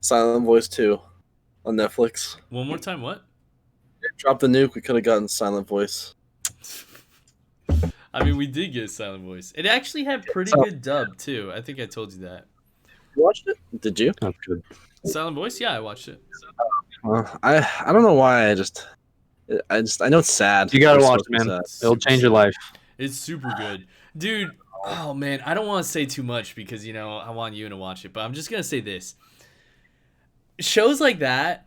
Silent Voice 2 on Netflix. One more time, what? Drop the nuke, we could have gotten Silent Voice. I mean, we did get Silent Voice. It actually had pretty So- good dub too. I think I told you that. You watched it? Did you? That's good. Silent Voice? Yeah, I watched it. I don't know why. I know it's sad. You gotta It's watch, supposed to be man. sad. It'll change your life. It's super good. Dude, oh man, I don't want to say too much because, I want you to watch it, but I'm just going to say this. Shows like that,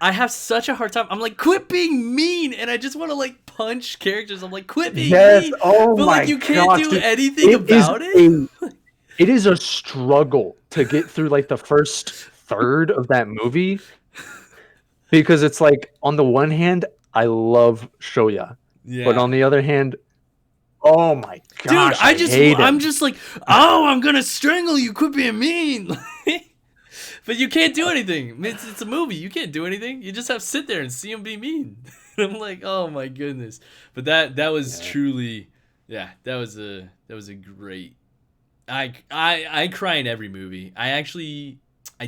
I have such a hard time. I'm like, quit being mean, and I just want to like punch characters. I'm like, quit being mean. Oh But my like you can't gosh, do dude. anything about it. It is a struggle to get through like the first third of that movie because it's like on the one hand I love Shoya, Yeah. but on the other hand, oh my gosh, Dude, hate I'm him. just like, oh, I'm gonna strangle you. Quit being mean. But you can't do anything. It's a movie. You can't do anything. You just have to sit there and see him be mean. I'm like, oh my goodness. But that was truly, yeah, that was a great. I cry in every movie. I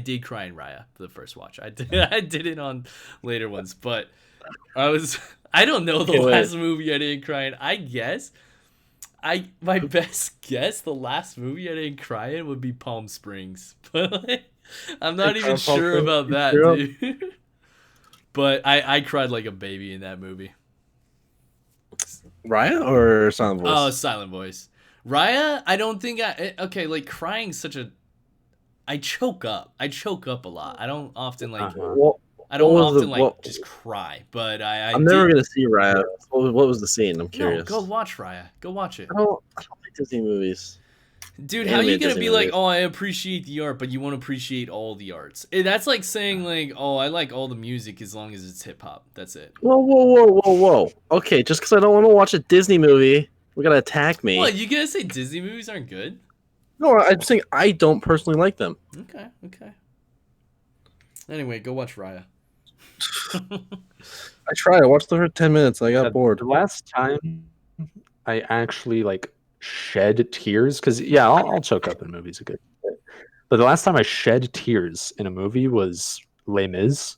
did cry in Raya for the first watch. I did it on later ones, but I don't know the last movie I didn't cry in. I guess my best guess, the last movie I didn't cry in would be Palm Springs. But like, I'm not even sure about that, dude. But I cried like a baby in that movie. Raya or Silent Voice? Oh, Silent Voice. Raya, I don't think okay, like crying such a I choke up. I choke up a lot. I don't often like Well, I don't what was often the- like what- just cry, but I'm I'm never gonna see Raya. What was the scene? I'm No, curious. go watch Raya. Go watch it. I don't like Disney movies. Dude, how you Animated gonna Disney be like, movies. oh, I appreciate the art, but you won't appreciate all the arts? That's like saying like, oh, I like all the music as long as it's hip hop. That's it. Whoa. Okay, just because I don't want to watch a Disney movie, we're gonna attack me. What, you gonna say Disney movies aren't good? No, I'm saying I don't personally like them. Okay. Anyway, go watch Raya. I tried. I watched the first 10 minutes. And I got bored. The last time I actually like shed tears, because yeah, I'll choke up in movies a good bit. But the last time I shed tears in a movie was Les Mis.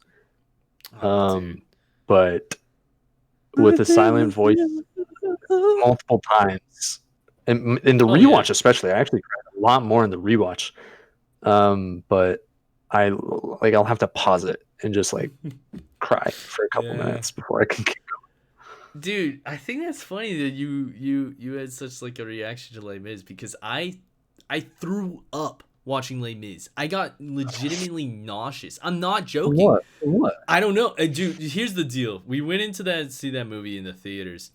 Oh, dude. But with a silent voice multiple times. And in the rewatch, especially, I actually cried a lot more in the rewatch. But I'll have to pause it and just like cry for a couple minutes before I can keep going. Dude, I think that's funny that you had such like a reaction to Les Mis, because I threw up watching Les Mis. I got legitimately nauseous. I'm not joking. What? I don't know. Dude, here's the deal. We went into that see that movie in the theaters,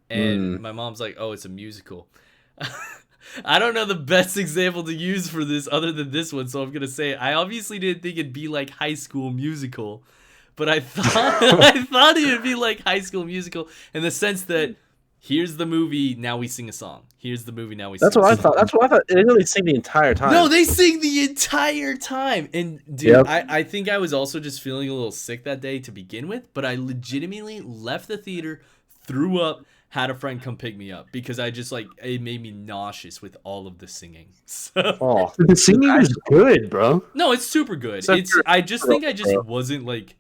and my mom's like, "Oh, it's a musical." I don't know the best example to use for this other than this one, so I'm gonna say I obviously didn't think it'd be like High School Musical, but I thought I thought it would be like High School Musical in the sense that here's the movie, now we sing a song. Here's the movie, now we sing. That's what I thought. That's what I thought. They really sing the entire time. No, they sing the entire time. And dude, Yep. I think I was also just feeling a little sick that day to begin with, but I legitimately left the theater, threw up, had a friend come pick me up because I just like it made me nauseous with all of the singing. So Oh, The singing is good, bro. no, it's super good. Except It's for- I just think I just bro. wasn't like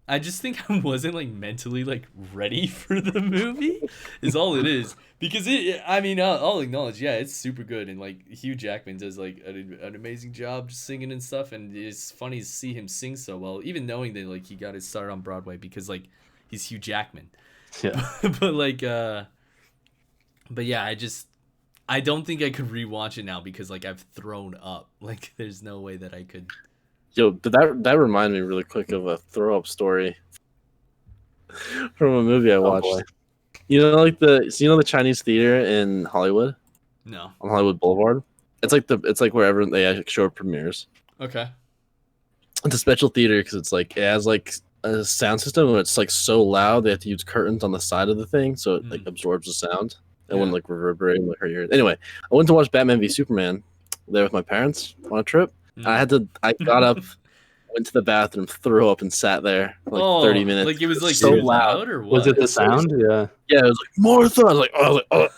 I just think I wasn't like mentally like ready for the movie is all it is, because I mean I'll acknowledge, yeah, it's super good, and like Hugh Jackman does like an amazing job just singing and stuff, and it's funny to see him sing so well, even knowing that like he got his start on Broadway because like he's Hugh Jackman. Yeah. But like but yeah, I don't think I could rewatch it now because like I've thrown up. Like there's no way that I could. Yo, that reminded me really quick of a throw up story from a movie I watched. boy. You know, like the Chinese theater in Hollywood No. on Hollywood Boulevard. It's like wherever they show premieres. Okay. It's a special theater because it's like it has like a sound system and it's like so loud they have to use curtains on the side of the thing so it like absorbs the sound. It wouldn't like reverberate and like hurt your ears. Anyway, I went to watch Batman v Superman there with my parents on a trip. I got up, went to the bathroom, threw up, and sat there for like 30 minutes. Like it was like so too loud. loud or what? Was it the sound? Yeah. Yeah, it was like Martha. I was like, oh.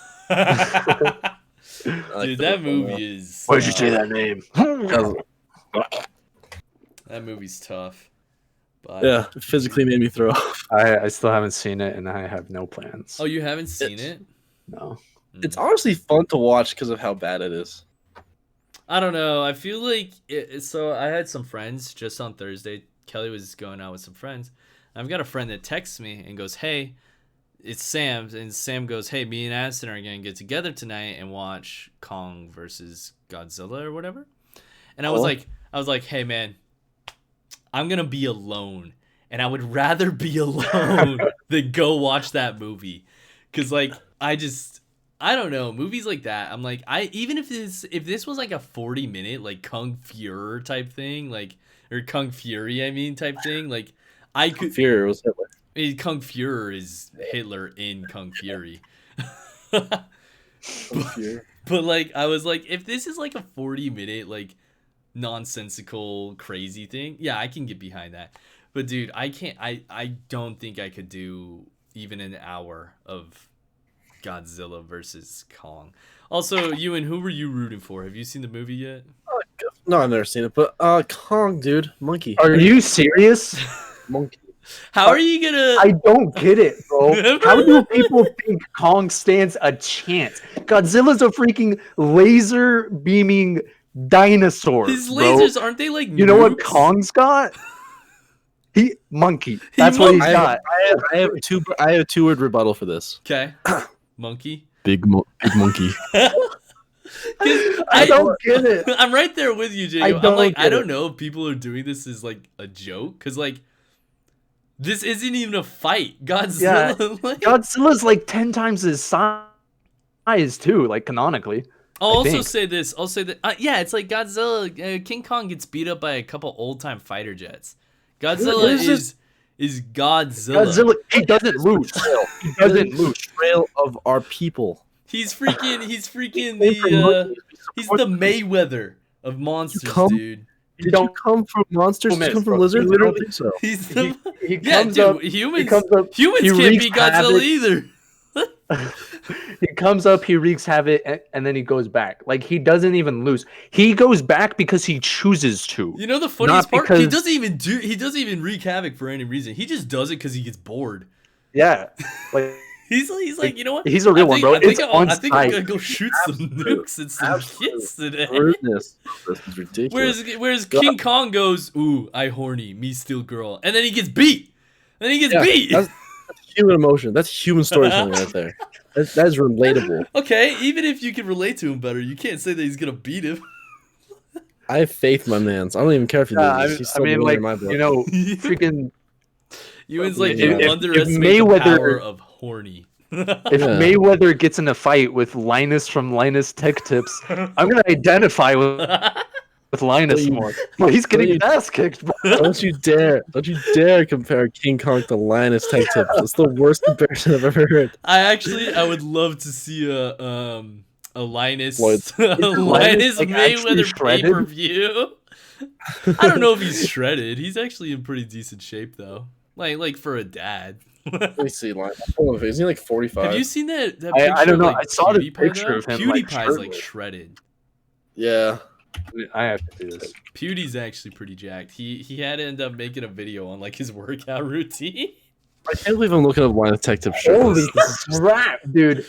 Dude, that movie is. Why'd you say that name? That movie's tough. But Yeah, it physically made me throw up. I still haven't seen it, and I have no plans. Oh, you haven't seen It's- it? No. It's honestly fun to watch because of how bad it is. I don't know. I feel like so I had some friends just on Thursday. Kelly was going out with some friends. I've got a friend that texts me and goes, "Hey, it's Sam." And Sam goes, "Hey, me and Addison are going to get together tonight and watch Kong versus Godzilla or whatever." And I was like, "Hey, man, I'm going to be alone. And I would rather be alone than go watch that movie." Cuz like I don't know, movies like that. I'm like, even if this was like a 40-minute like Kung Fury type thing, like, or Kung Fury, I mean, type thing, like I could. Fear was Hitler. I mean, Kung Fury is Hitler in Kung Fury. Fear. But like, I was like, if this is like a 40-minute like nonsensical crazy thing, yeah, I can get behind that. But dude, I can't. I don't think I could do even an hour of Godzilla versus Kong. Also, Ewan, who were you rooting for? Have you seen the movie yet? No, I've never seen it, but Kong, dude, monkey, Are you serious? monkey. How are you gonna? I don't get it, bro. How do people think Kong stands a chance? Godzilla's a freaking laser beaming dinosaur. His bro. lasers aren't they like? You know what nukes? Kong's got? He monkey. That's what he's I got. have a two-word rebuttal for this. Okay, monkey. Big monkey. I don't get it. I'm right there with you, Jacob. don't I'm like, I get don't it. know if people are doing this as like a joke, because like this isn't even a fight. Godzilla. Like, Godzilla's like 10 times his size too, like canonically. I'll I also think. say this. I'll say that. Yeah, it's like Godzilla. King Kong gets beat up by a couple old-time fighter jets. Godzilla is Godzilla. Godzilla, he doesn't lose. He doesn't lose. Trail of our people. He's freaking Came from the monkeys. he's the Mayweather of monsters, come- dude. Did you come from monsters? Did you come from lizards? I don't think so. He's the He yeah, comes dude. up. Humans He comes up. humans he can't wreaks beat Godzilla havoc. either. He comes up, he wreaks havoc, and then he goes back. Like he doesn't even lose. He goes back because he chooses to. You know the funniest part? because- He doesn't even wreak havoc for any reason. He just does it because he gets bored. Yeah, like He's like, you know what? he's a real one, bro. It's on I think I'm site. gonna go shoot some nukes and some kids today. Rudeness. This is ridiculous. Whereas King Kong goes, ooh, I horny, me still girl, and then he gets beat. And then he gets beat. That's human emotion. That's human storytelling right there. That is relatable. Okay, even if you can relate to him better, you can't say that he's gonna beat him. I have faith, my man's. I don't even care if he loses. I He's still mean, winning like in my book. you know, freaking. Ewan's like, If- you if underestimate the Mayweather- power of horny. If Yeah. Mayweather gets in a fight with Linus from Linus Tech Tips, I'm gonna identify with Linus Don't you- more. Well, he's getting don't his ass kicked, bro. Don't you dare compare King Kong to Linus Tech Tips. It's the worst comparison I've ever heard. I would love to see a Linus Floyd. a Linus like, actually Mayweather shredded? pay-per-view. I don't know if he's shredded. He's actually in pretty decent shape though. Like for a dad. Let me see, Linus. Hold on, is he like 45? Have you seen that I picture don't of, know. like, I saw the PewDiePie, picture though? of him, like, PewDiePie's like shirtless. shredded. Yeah. I have to do this. PewDie's actually pretty jacked. He had to end up making a video on like his workout routine. I can't believe I'm looking up Linus Tech Tips Holy shirtless. crap, dude!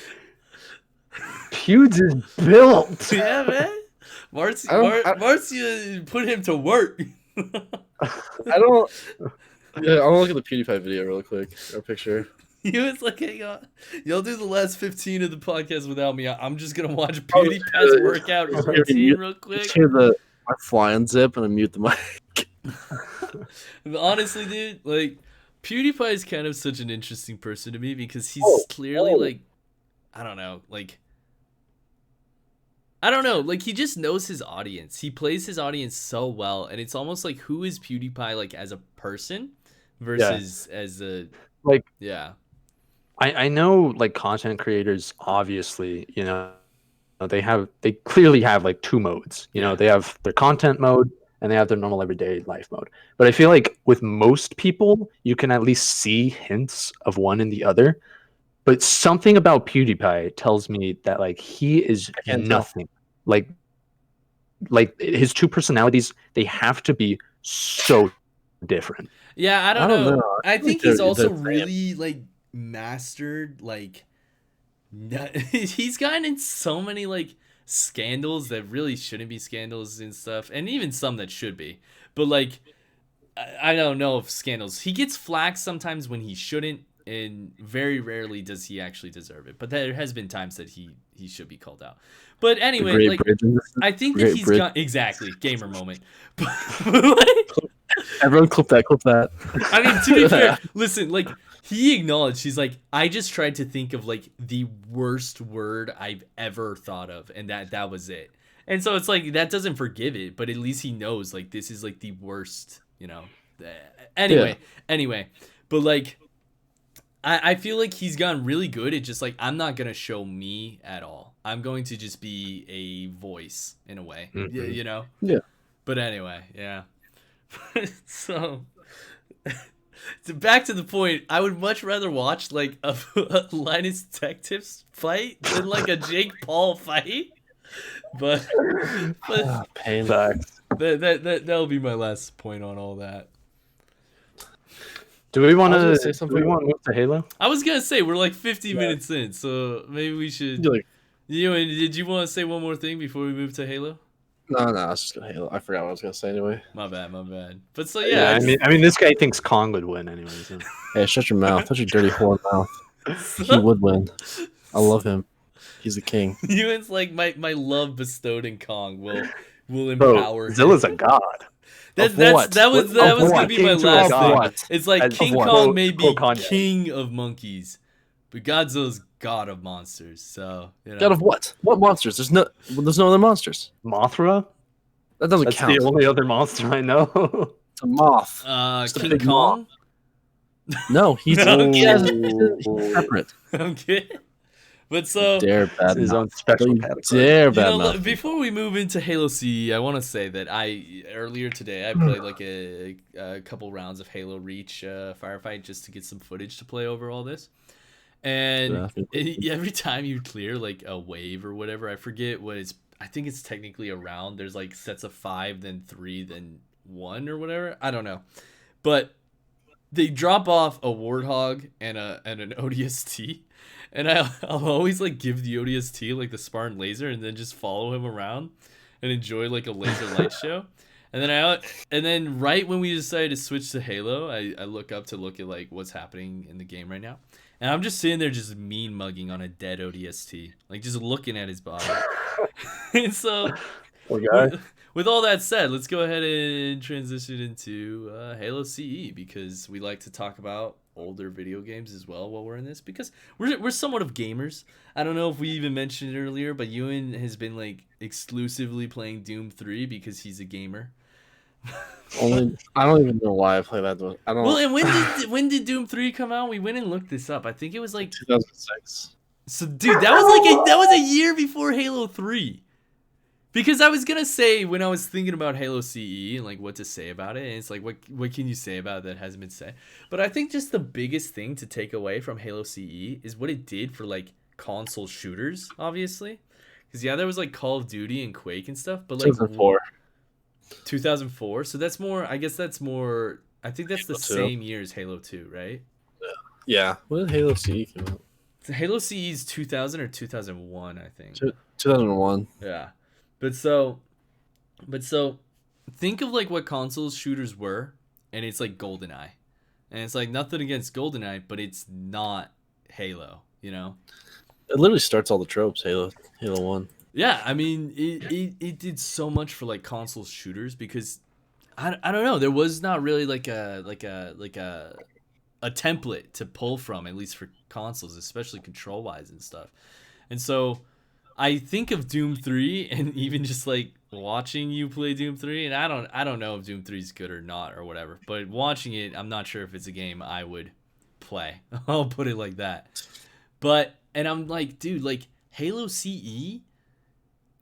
Pewds is built. Yeah, man. Marcia put him to work. I don't. Yeah, I'll look at the PewDiePie video real quick. Or picture. He was like, "Hang on, y'all do the last 15 of the podcast without me. I'm just gonna watch PewDiePie's workout routine real quick." Just hear my fly unzip and I mute the mic. Honestly, dude, like PewDiePie is kind of such an interesting person to me because he's Oh, clearly oh. like, I don't know, like he just knows his audience. He plays his audience so well, and it's almost like who is PewDiePie like as a person versus as a Like- yeah. I know, like content creators, obviously, you know, they clearly have like two modes. You know, Yeah. they have their content mode and they have their normal everyday life mode. But I feel like with most people, you can at least see hints of one and the other. But something about PewDiePie tells me that like he is can't tell. nothing. Like his two personalities, they have to be so different. Yeah, I don't don't know. know. I think they're- he's also they're really like mastered like he's gotten in so many like scandals that really shouldn't be scandals and stuff, and even some that should be. But like I don't know if scandals. He gets flack sometimes when he shouldn't, and very rarely does he actually deserve it. But there has been times that he should be called out. But The anyway, Great like Bridge. I think that Great he's Brit- got exactly gamer moment. But, like, Everyone clip that. I mean, to be fair, listen, like he acknowledged, he's like, I just tried to think of like the worst word I've ever thought of, and that was it. And so it's like that doesn't forgive it, but at least he knows like this is like the worst, you know. Anyway, but like I feel like he's gotten really good at just like I'm not gonna show me at all. I'm going to just be a voice in a way, you know. Yeah. But anyway, yeah. So back to the point, I would much rather watch like a Linus Tech Tips fight than like a Jake Paul fight. But Pain. that'll be my last point on all that. Do we want I was to gonna say do something. we want to move to Halo? I was gonna say we're like 50 Yeah. minutes in, so maybe we should. You're like, Did you want to say one more thing before we move to Halo? no, I was just gonna Halo. I forgot what I was gonna say anyway. My bad. But so Yeah, yeah, I mean, this guy thinks Kong would win anyway. So. Hey, shut your mouth. Shut your dirty whore mouth. He would win. I love him. He's the king. Ewan's like my love bestowed in Kong will Bro, empower him. Zilla's a god. Of what? That was Of gonna what? be my King to last a thing. god. It's like Of King what? Kong may be Quote Kanye. king of monkeys, but Godzilla's god of monsters. So you know. God of what? What monsters? There's no other monsters. Mothra? That doesn't That's count. the only other monster I know. It's a moth. Just a King big Kong. No, he's Okay. he's separate. Okay. But so Dare It's bad his own mouth. special Don't you category. dare you bad know, mouth. before we move into Halo CE, I want to say that earlier today I played like a couple rounds of Halo Reach firefight just to get some footage to play over all this. And every time you clear like a wave or whatever, I forget what it's. I think it's technically a round. There's like sets of 5, then 3, then 1 or whatever. I don't know, but they drop off a Warthog and an ODST, and I'll always like give the ODST like the Spartan laser and then just follow him around and enjoy like a laser light show. And then right when we decided to switch to Halo, I look up to look at like what's happening in the game right now. And I'm just sitting there just mean mugging on a dead ODST, like just looking at his body. And so Poor guy. with all that said, let's go ahead and transition into Halo CE, because we like to talk about older video games as well while we're in this, because we're somewhat of gamers. I don't know if we even mentioned it earlier, but Ewan has been like exclusively playing Doom 3 because he's a gamer. Only I don't even know why I play that. I don't. Well, and when did Doom 3 come out? We went and looked this up. I think it was like 2006. So dude, that was a year before Halo 3. Because I was gonna say, when I was thinking about Halo CE and like what to say about it, and it's like what can you say about it that hasn't been said? But I think just the biggest thing to take away from Halo CE is what it did for like console shooters, obviously. Because yeah, there was like Call of Duty and Quake and stuff, but like 2004. 2004. So that's more. I guess that's more. I think that's the Halo 2. same year as Halo 2, right? Yeah. When did Halo CE come out? Halo CE is 2000 or 2001, I think. 2001. Yeah. But so think of like what console shooters were, and it's like GoldenEye. And it's like nothing against GoldenEye, but it's not Halo, you know? It literally starts all the tropes. Halo 1. Yeah, I mean, it did so much for like console shooters, because I don't know, there was not really like a template to pull from, at least for consoles, especially control wise and stuff. And so I think of Doom 3, and even just like watching you play Doom 3, and I don't know if Doom 3 is good or not or whatever, but watching it, I'm not sure if it's a game I would play. I'll put it like that. And I'm like, dude, like Halo CE,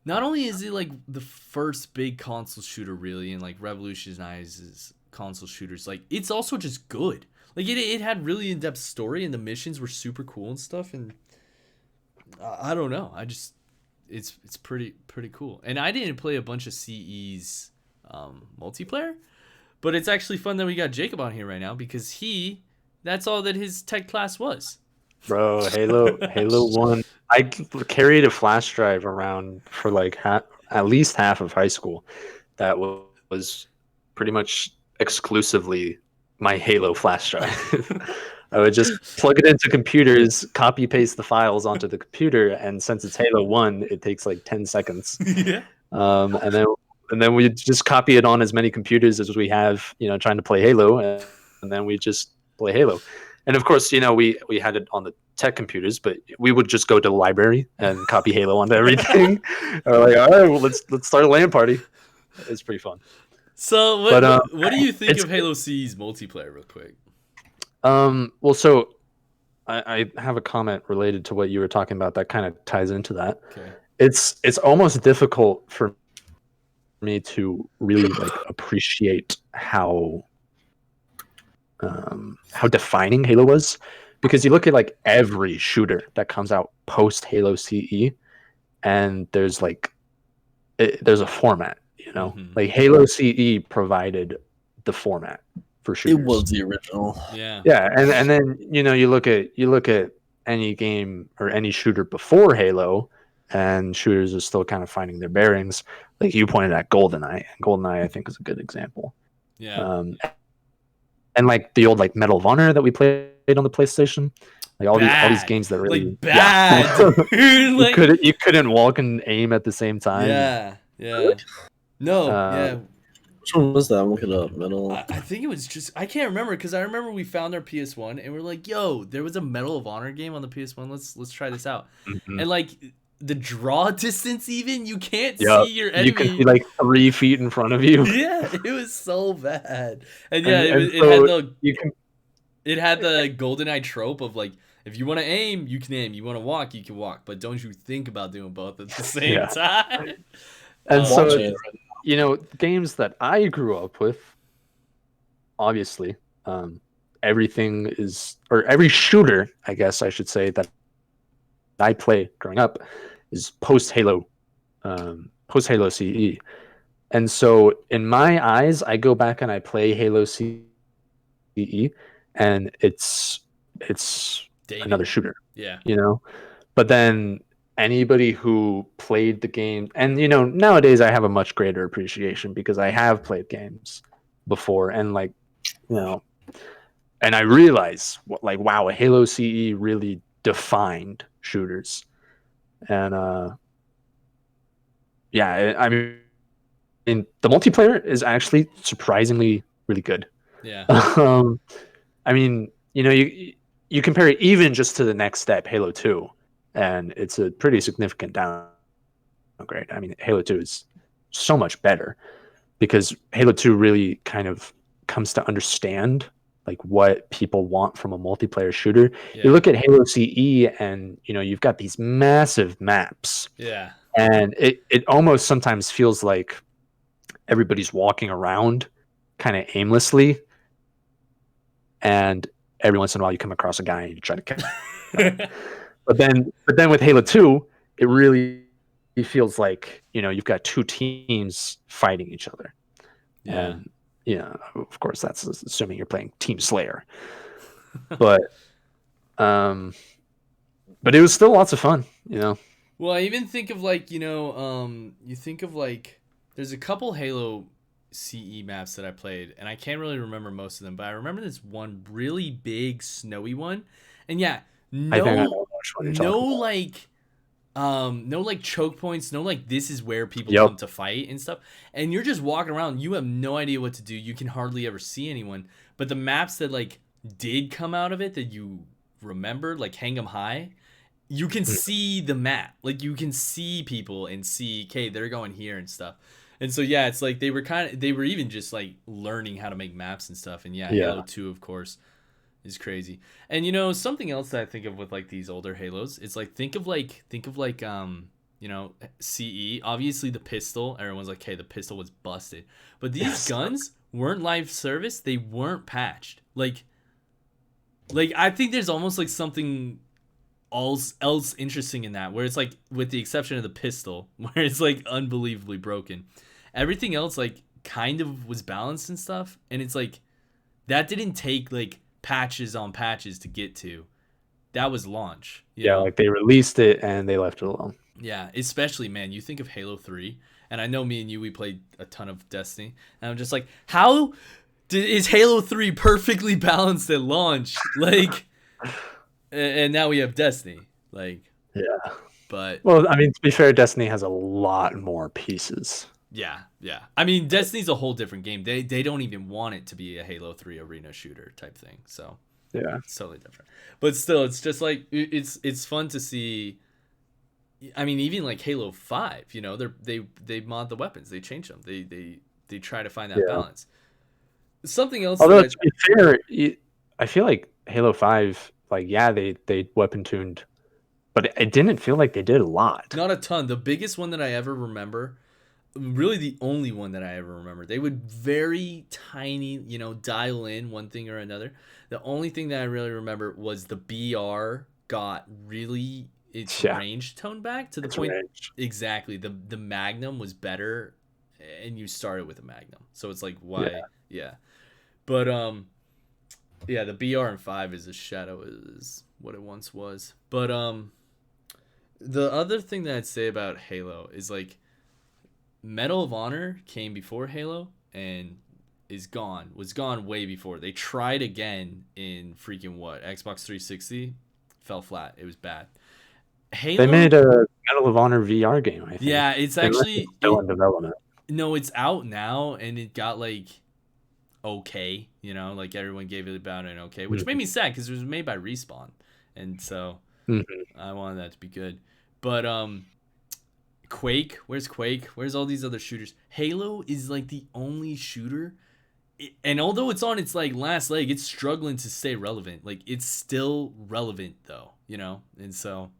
not only is it like the first big console shooter really, and like revolutionizes console shooters, like it's also just good. Like it had really in-depth story, and the missions were super cool and stuff. And I don't know, it's pretty cool. And I didn't play a bunch of CE's multiplayer, but it's actually fun that we got Jacob on here right now, because that's all that his tech class was. Bro, Halo 1. I carried a flash drive around for like at least half of high school. That was pretty much exclusively my Halo flash drive. I would just plug it into computers, copy paste the files onto the computer, and since it's Halo 1, it takes like 10 seconds. Yeah. And then we just copy it on as many computers as we have, trying to play Halo, and then we just play Halo. And of course, we had it on the tech computers, but we would just go to the library and copy Halo onto everything. Or like, all right, well, let's start a LAN party. It's pretty fun. So what do you think of Halo CE's multiplayer, real quick? Well, so I have a comment related to what you were talking about that kind of ties into that. Okay. It's almost difficult for me to really like appreciate how defining Halo was, because you look at like every shooter that comes out post Halo CE, and there's a format, Mm-hmm. like Halo CE provided the format for shooters. It was the original. Yeah. Yeah, and then you look at any game or any shooter before Halo, and shooters are still kind of finding their bearings. Like you pointed at GoldenEye. GoldenEye, I think, is a good example. Yeah. And like the old like Medal of Honor that we played on the PlayStation, like all these games that really like bad. Dude, like, you couldn't walk and aim at the same time. Yeah. No. Yeah. Which one was that? I'm looking it up. Medal. I think it was just, I can't remember, because I remember we found our PS1 and we're like, yo, there was a Medal of Honor game on the PS1. Let's try this out. Mm-hmm. And like the draw distance, even you can't see your enemy. You can see like 3 feet in front of you. Yeah, it was so bad. And yeah, it had the GoldenEye trope of like If you want to aim, you can aim. You want to walk, you can walk. But don't you think about doing both at the same Yeah. time. And I'm so, watching it you know, games that I grew up with, obviously, everything is, or every shooter, I guess I should say, that I play growing up is post Halo CE. And so, in my eyes, I go back and I play Halo CE, and it's Dated. another shooter, Yeah. you know. But then anybody who played the game, and you know, nowadays I have a much greater appreciation because I have played games before, and like, you know, and I realize what, like, wow, Halo CE really defined shooters, and yeah, I mean, the multiplayer is actually surprisingly really good. Yeah. I mean, you know, you compare it even just to the next step, Halo 2, and it's a pretty significant downgrade. I mean, Halo 2 is so much better because Halo 2 really kind of comes to understand like what people want from a multiplayer shooter. Yeah. You look at Halo CE and you know, you've got these massive maps. Yeah. And it almost sometimes feels like everybody's walking around kind of aimlessly, and every once in a while you come across a guy and you try to kill him. but then with Halo 2, it really feels like, you know, you've got two teams fighting each other. Yeah. And you know, of course that's assuming you're playing Team Slayer. But it was still lots of fun, you know. Well, I even think of like, you know, you think of like, there's a couple Halo CE maps that I played, and I can't really remember most of them, but I remember this one really big snowy one, and yeah, I think I know which one you're talking about. like, no like choke points, no like this is where people Yep. come to fight and stuff, and you're just walking around, you have no idea what to do, you can hardly ever see anyone, but the maps that like did come out of it that you remembered, like Hang 'em High, you can see the map, like you can see people and see, okay, they're going here and stuff. And so yeah, it's like they were even just like learning how to make maps and stuff. And yeah. Halo 2 of course is crazy. And you know, something else that I think of with like these older Halos, it's like think of like you know, CE, obviously the pistol, everyone's like, hey, the pistol was busted, but these guns weren't live service, they weren't patched. Like I think there's almost like something else interesting in that, where it's like, with the exception of the pistol, where it's like unbelievably broken, everything else like kind of was balanced and stuff, and it's like that didn't take like patches on patches to get to. That was launch. You know? Like they released it and they left it alone. Yeah, especially, man, you think of Halo 3, and I know me and you, we played a ton of Destiny, and I'm just like, how is Halo 3 perfectly balanced at launch? Like, and now we have Destiny. Like, yeah. But well, I mean, to be fair, Destiny has a lot more pieces. Yeah. I mean, Destiny's a whole different game. They don't even want it to be a Halo 3 arena shooter type thing. So yeah, it's totally different. But still, it's just like it's fun to see. I mean, even like Halo 5, you know, they mod the weapons, they change them, they try to find that balance. Something else. Although to be fair, I feel like Halo 5, like they weapon tuned, but it didn't feel like they did a lot. Not a ton. The biggest one that I ever remember, really the only one that I ever remember, they would very tiny, you know, dial in one thing or another. The only thing that I really remember was the BR got really its range toned back to the point. Exactly. The Magnum was better, and you started with a Magnum, so it's like, why? Yeah. But yeah, the BR in 5 is a shadow is what it once was. But the other thing that I'd say about Halo is like, Medal of Honor came before Halo and was gone way before. They tried again in freaking Xbox 360, fell flat. It was bad. Halo, they made a Medal of Honor VR game, I think. Yeah, it's actually still in development. No, it's out now, and it got like okay, you know, like everyone gave it about an okay, which made me sad because it was made by Respawn, and so I wanted that to be good. But Quake, where's Quake? Where's all these other shooters? Halo is like the only shooter and although it's on its like last leg, it's struggling to stay relevant. Like it's still relevant though, you know. And so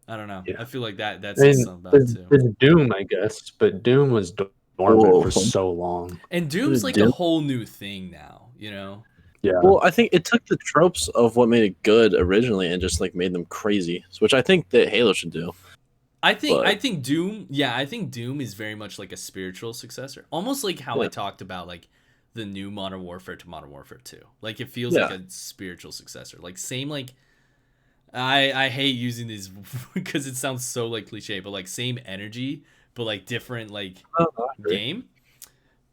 I don't know. Yeah. I feel like that I says mean, something about it too. there's Doom, I guess, but Doom was dormant Whoa. for so long. And Doom's like a Doom? whole new thing now, you know. Yeah. Well, I think it took the tropes of what made it good originally and just like made them crazy, which I think that Halo should do. I But- think Doom, yeah, I think Doom is very much like a spiritual successor. Almost like how I Yeah. talked about like the new Modern Warfare to Modern Warfare 2. Like it feels like a spiritual successor. Like same like I hate using these because it sounds so like cliche, but like same energy, but like different like Oh, I agree. game.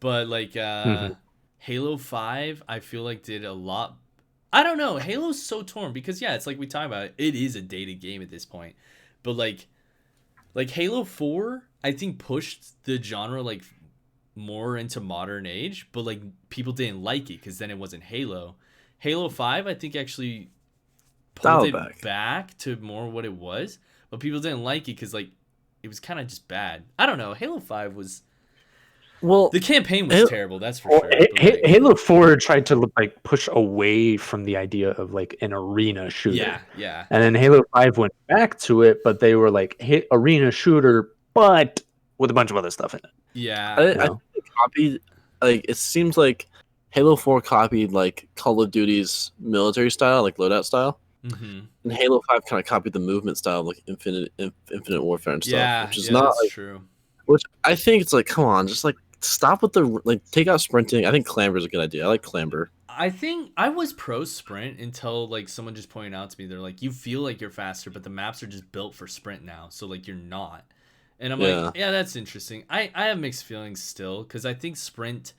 But like Mhm. Halo 5 I feel like did a lot. I don't know, Halo's so torn because yeah, it's like we talk about it is a dated game at this point. But like Halo 4 I think pushed the genre like more into modern age, but like people didn't like it because then it wasn't Halo. Halo 5 I think actually pulled Dial it back. back to more what it was, but people didn't like it because like it was kind of just bad. I don't know. Halo 5 was Well, the campaign was Halo- terrible. That's for Well, sure. but, like, Halo 4 tried to like push away from the idea of like an arena shooter. yeah, yeah, And then Halo 5 went back to it, but they were like arena shooter, but with a bunch of other stuff in it. yeah. I You think know? they copied. Like it seems like Halo 4 copied like Call of Duty's military style, like loadout style, hmm and Halo 5 kind of copied the movement style, of, like Infinite Warfare and stuff, Yeah, which is yeah, not that's like. true. Which I think it's like, come on, just like stop with the like take out sprinting. I think clamber is a good idea. I like clamber. I think I was pro sprint until like someone just pointed out to me, they're like, you feel like you're faster, but the maps are just built for sprint now, so like you're not. And I'm like, yeah, that's interesting. I have mixed feelings still because I think sprint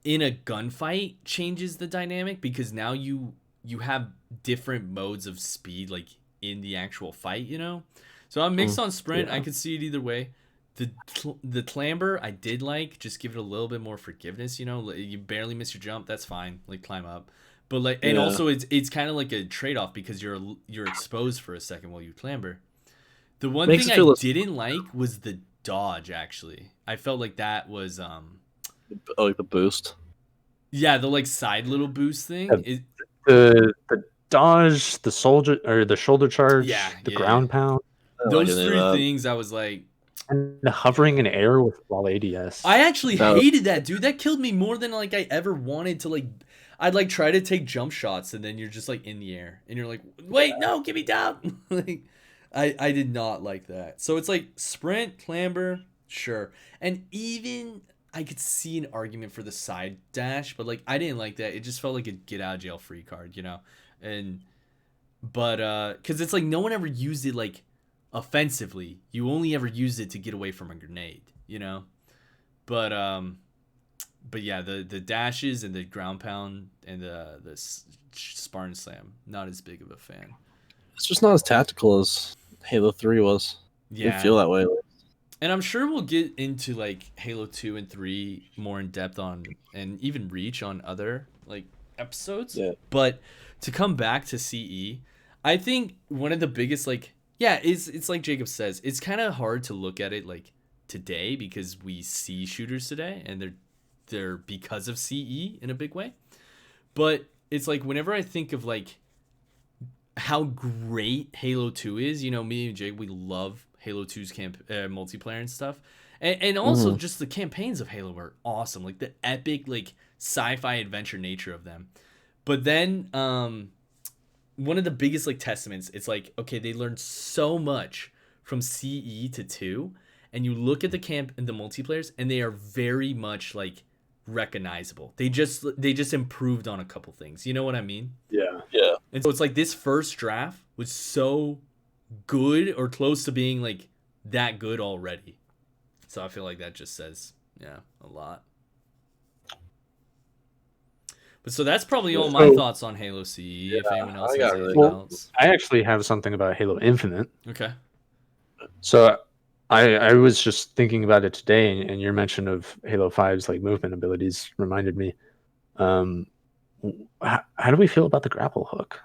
in a gunfight changes the dynamic because now you have different modes of speed like in the actual fight, you know. So I'm mixed on sprint. I yeah. could see it either way. The clamber I did like, just give it a little bit more forgiveness, you know. You barely miss your jump, that's fine, like climb up. But like, and Yeah. also it's kind of like a trade-off because you're exposed for a second while you clamber. The one Makes thing it feel I less- didn't like was the dodge. Actually, I felt like that was like the boost. yeah, the like side little boost thing. Yeah. The dodge, the soldier or the shoulder charge, Yeah, the yeah. ground pound, I don't like Those any of three that. things, I was like, and the hovering in air with wall ADS. I actually No. hated that, dude. That killed me more than like I ever wanted to like. I'd like try to take jump shots and then you're just like in the air and you're like, wait, no, get me down. Like, I did not like that. So it's like sprint, clamber, sure, and even I could see an argument for the side dash, but like I didn't like that. It just felt like a get out of jail free card, you know, but because it's like no one ever used it like offensively. You only ever used it to get away from a grenade, you know. But yeah, the dashes and the ground pound and the Spartan slam, not as big of a fan. It's just not as tactical as Halo 3 was. Yeah, You feel that way. and I'm sure we'll get into like Halo 2 and 3 more in depth on, and even Reach on other like episodes. Yeah. But to come back to CE, I think one of the biggest like it's like Jacob says, it's kind of hard to look at it like today because we see shooters today and they're because of CE in a big way. But it's like whenever I think of like how great Halo 2 is, you know, me and Jake, we love Halo 2's multiplayer and stuff. And also just the campaigns of Halo are awesome. Like the epic, like sci-fi adventure nature of them. But then one of the biggest like testaments, it's like, okay, they learned so much from CE to 2. And you look at the camp and the multiplayers and they are very much like recognizable. They just improved on a couple things. You know what I mean? Yeah. Yeah. And so it's like this first draft was so good or close to being like that good already. So I feel like that just says, yeah, a lot. But so that's probably all my So- thoughts on Halo CE. If anyone else I has got anything really- else. I actually have something about Halo Infinite. Okay. So I was just thinking about it today, and your mention of Halo 5's like movement abilities reminded me. How do we feel about the grapple hook?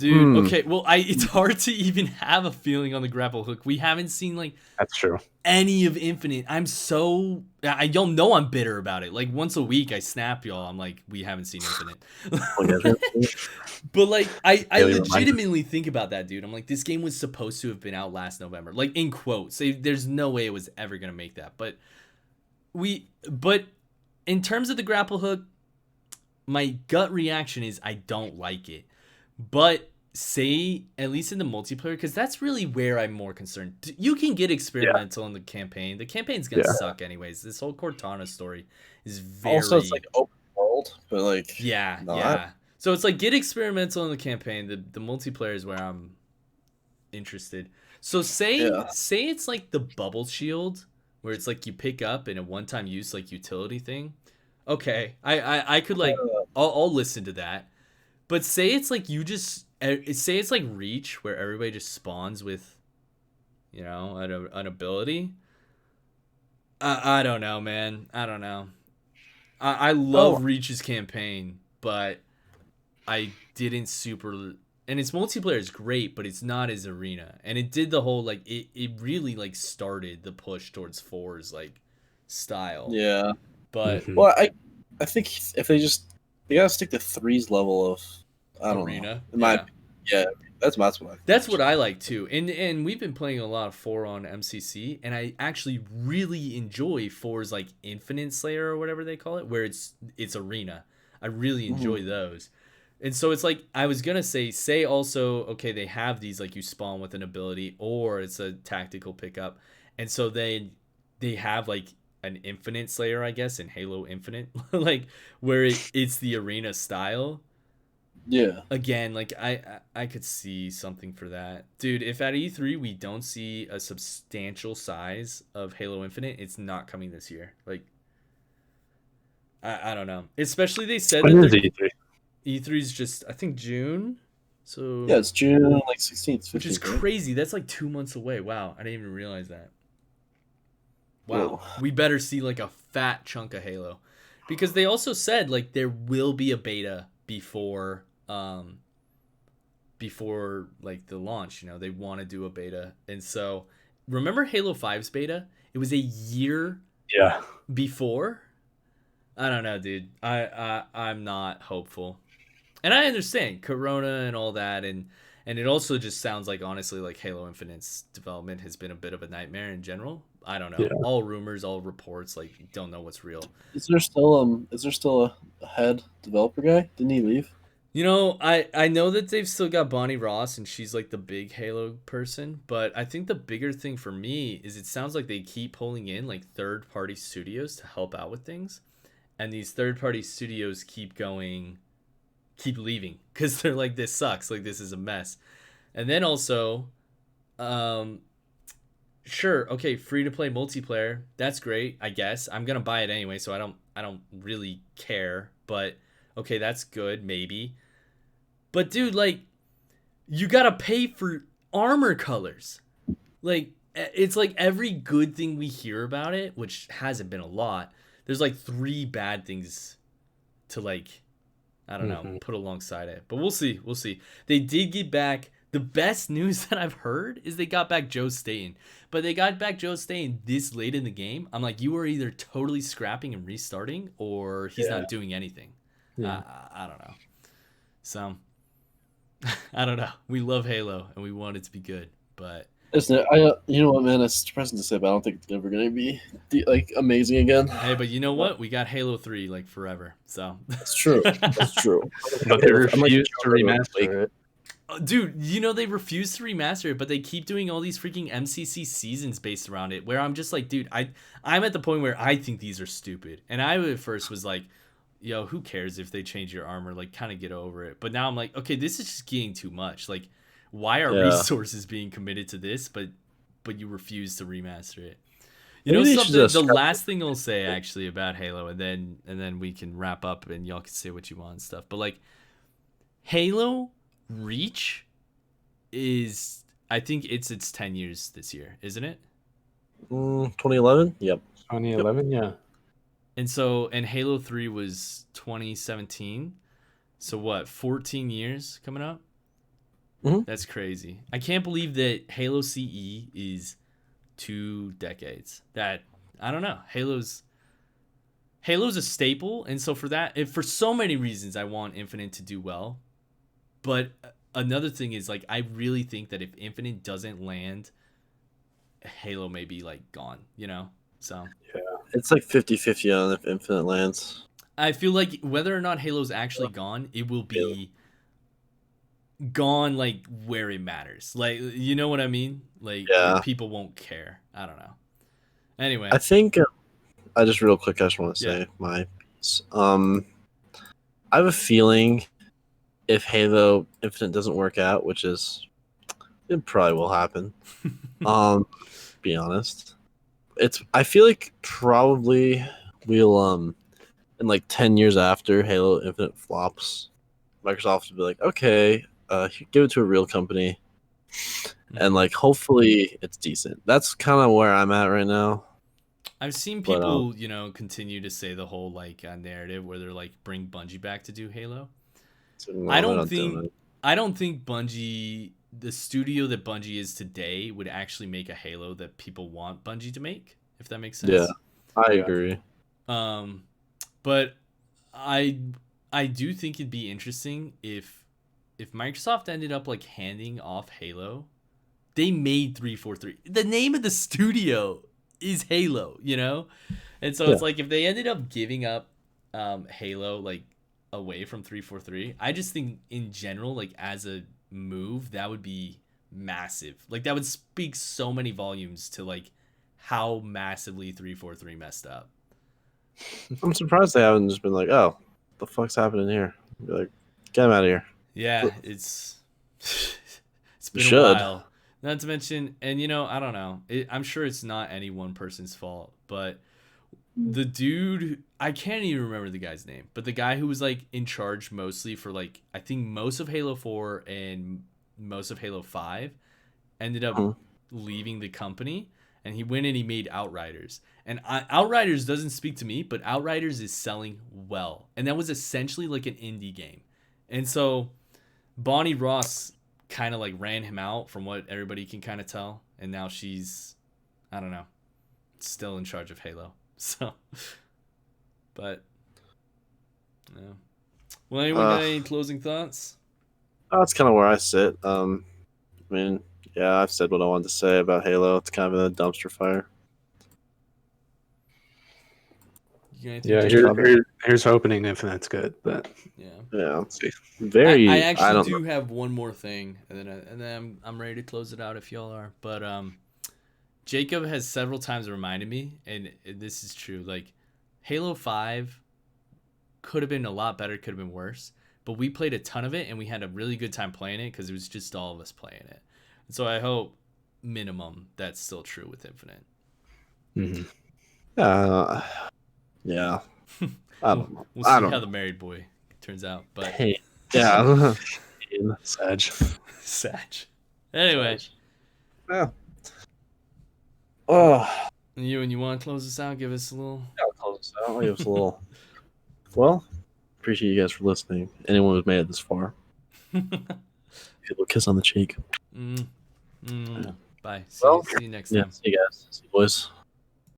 Dude, okay, well, it's hard to even have a feeling on the grapple hook. We haven't seen like That's true. any of Infinite. Y'all know I'm bitter about it. Like once a week I snap y'all. I'm like, we haven't seen Infinite. But like I legitimately think about that, dude. I'm like, this game was supposed to have been out last November. Like in quotes. There's no way it was ever gonna make that. But in terms of the grapple hook, my gut reaction is I don't like it. But say at least in the multiplayer, because that's really where I'm more concerned. You can get experimental in the campaign. The campaign's gonna suck anyways. This whole Cortana story is very also it's like open world, but like yeah. So it's like get experimental in the campaign. The multiplayer is where I'm interested. So say it's like the bubble shield, where it's like you pick up in a one-time use like utility thing. Okay, I could like I'll listen to that. But say it's like say it's like Reach, where everybody just spawns with, you know, an ability. I don't know, man. I don't know. I love Reach's campaign, but I didn't super. And its multiplayer is great, but it's not as Arena. And it did the whole like it really like started the push towards 4's like style. Yeah. But well, I think if they gotta stick to 3's level of Arena. That's what I think. That's what I like too. And we've been playing a lot of 4 on MCC, and I actually really enjoy 4's like Infinite Slayer or whatever they call it, where it's Arena. I really enjoy those. And so it's like I was gonna say also, okay, they have these like you spawn with an ability or it's a tactical pickup, and so they have like an Infinite Slayer, I guess, in Halo Infinite, like where it's the Arena style. Yeah. Again, like I could see something for that. Dude, if at E3 we don't see a substantial size of Halo Infinite, it's not coming this year. Like I don't know. Especially they said When that is E3? E3's just I think June. So yeah, it's June like 16th, 15th, which is crazy. That's like 2 months away. Wow, I didn't even realize that. Wow. Whoa. We better see like a fat chunk of Halo. Because they also said like there will be a beta before like the launch, you know, they want to do a beta. And so remember Halo 5's beta? It was a year before. I don't know, dude. I'm not hopeful. And I understand Corona and all that, and it also just sounds like honestly like Halo Infinite's development has been a bit of a nightmare in general. I don't know. Yeah. All rumors, all reports, like don't know what's real. Is there still a head developer guy? Didn't he leave? You know, I know that they've still got Bonnie Ross and she's like the big Halo person, but I think the bigger thing for me is it sounds like they keep pulling in like third-party studios to help out with things. And these third-party studios keep leaving because they're like, this sucks, like this is a mess. And then also, sure, okay, free-to-play multiplayer, that's great, I guess. I'm gonna buy it anyway, so I don't really care, but okay, that's good, maybe. But dude, like, you gotta pay for armor colors. Like, it's like every good thing we hear about it, which hasn't been a lot, there's like 3 bad things to like, I don't know, put alongside it. But we'll see. They did get back. The best news that I've heard is they got back Joe Staten. But they got back Joe Staten this late in the game. I'm like, you are either totally scrapping and restarting, or he's not doing anything. Yeah. I don't know. So, I don't know. We love Halo, and we want it to be good. But Isn't it? You know what, man? It's depressing to say, but I don't think it's ever going to be like amazing again. hey, but you know what? We got Halo 3 like forever. So That's true. That's true. But they refuse to remaster it. Dude, you know they refuse to remaster it, but they keep doing all these freaking MCC seasons based around it, where I'm just like, dude, I'm at the point where I think these are stupid. And I at first was like, yo, who cares if they change your armor? Like, kind of get over it. But now I'm like, okay, this is just getting too much. Like, why are resources being committed to this, but you refuse to remaster it? You know something? The last thing I'll say actually about Halo, and then we can wrap up, and y'all can say what you want and stuff. But like, Halo Reach is, I think it's 10 years this year, isn't it? 2011. Yep. 2011, yeah. And Halo 3 was 2017. So what, 14 years coming up? Mhm. That's crazy. I can't believe that Halo CE is 2 decades. That I don't know. Halo's a staple, and so for that, and for so many reasons, I want Infinite to do well. But another thing is like I really think that if Infinite doesn't land, Halo may be like gone. You know, so It's like 50-50 on if Infinite lands. I feel like whether or not Halo's actually gone, it will be gone like where it matters. Like you know what I mean? Like where Yeah. people won't care. I don't know. Anyway, I think I just real quick I just want to Yeah. say my piece. I have a feeling if Halo Infinite doesn't work out, which is it probably will happen. Be honest. I feel like probably we'll in like 10 years after Halo Infinite flops, Microsoft will be like, okay, give it to a real company and like hopefully it's decent. That's kind of where I'm at right now. I've seen But, people, continue to say the whole like narrative where they're like bring Bungie back to do Halo. no, I they're don't not doing think it. I don't think Bungie, the studio that Bungie is today, would actually make a Halo that people want Bungie to make, if that makes sense. Yeah, I agree. But I do think it'd be interesting if Microsoft ended up like handing off Halo. They made 343. The name of the studio is Halo, and so it's Yeah. like if they ended up giving up Halo like away from 343, I just think in general, like as a move, that would be massive. Like that would speak so many volumes to like how massively 343 messed up. I'm surprised they haven't just been like, oh, the fuck's happening here? Be like, get him out of here. Yeah, it's it's been a Should. while. Not to mention, and I don't know. I'm sure it's not any one person's fault, but the dude, I can't even remember the guy's name, but the guy who was like in charge mostly for like I think most of Halo 4 and most of Halo 5 ended up Mhm. leaving the company, and he went and he made Outriders. And Outriders doesn't speak to me, but Outriders is selling well. And that was essentially like an indie game. And so Bonnie Ross kind of like ran him out from what everybody can kind of tell, and now she's, I don't know, still in charge of Halo. So, but yeah. Well, anyone got any closing thoughts? That's kind of where I sit. I mean, yeah, I've said what I wanted to say about Halo. It's kind of in a dumpster fire. You got anything, Yeah, Jacob? here's hoping Infinite's good, but Yeah. Yeah, let's see. very. I I actually don't do know. have one more thing, and then I'm ready to close it out if y'all are. But Jacob has several times reminded me, and this is true. Like Halo 5 could have been a lot better, could have been worse, but we played a ton of it, and we had a really good time playing it because it was just all of us playing it. And so I hope, minimum, that's still true with Infinite. Mhm. Yeah. I don't know. We'll I see don't how know. the married boy turns out. But Hey, yeah. Sag. Sag. Anyway, Yeah. Oh, and you want to close this out? Give us a little. I'll close this out. I'll give us a little. Well, appreciate you guys for listening. Anyone who's made it this far, give a little kiss on the cheek. Bye. Well, See you next Yeah, time. see you guys. See you boys.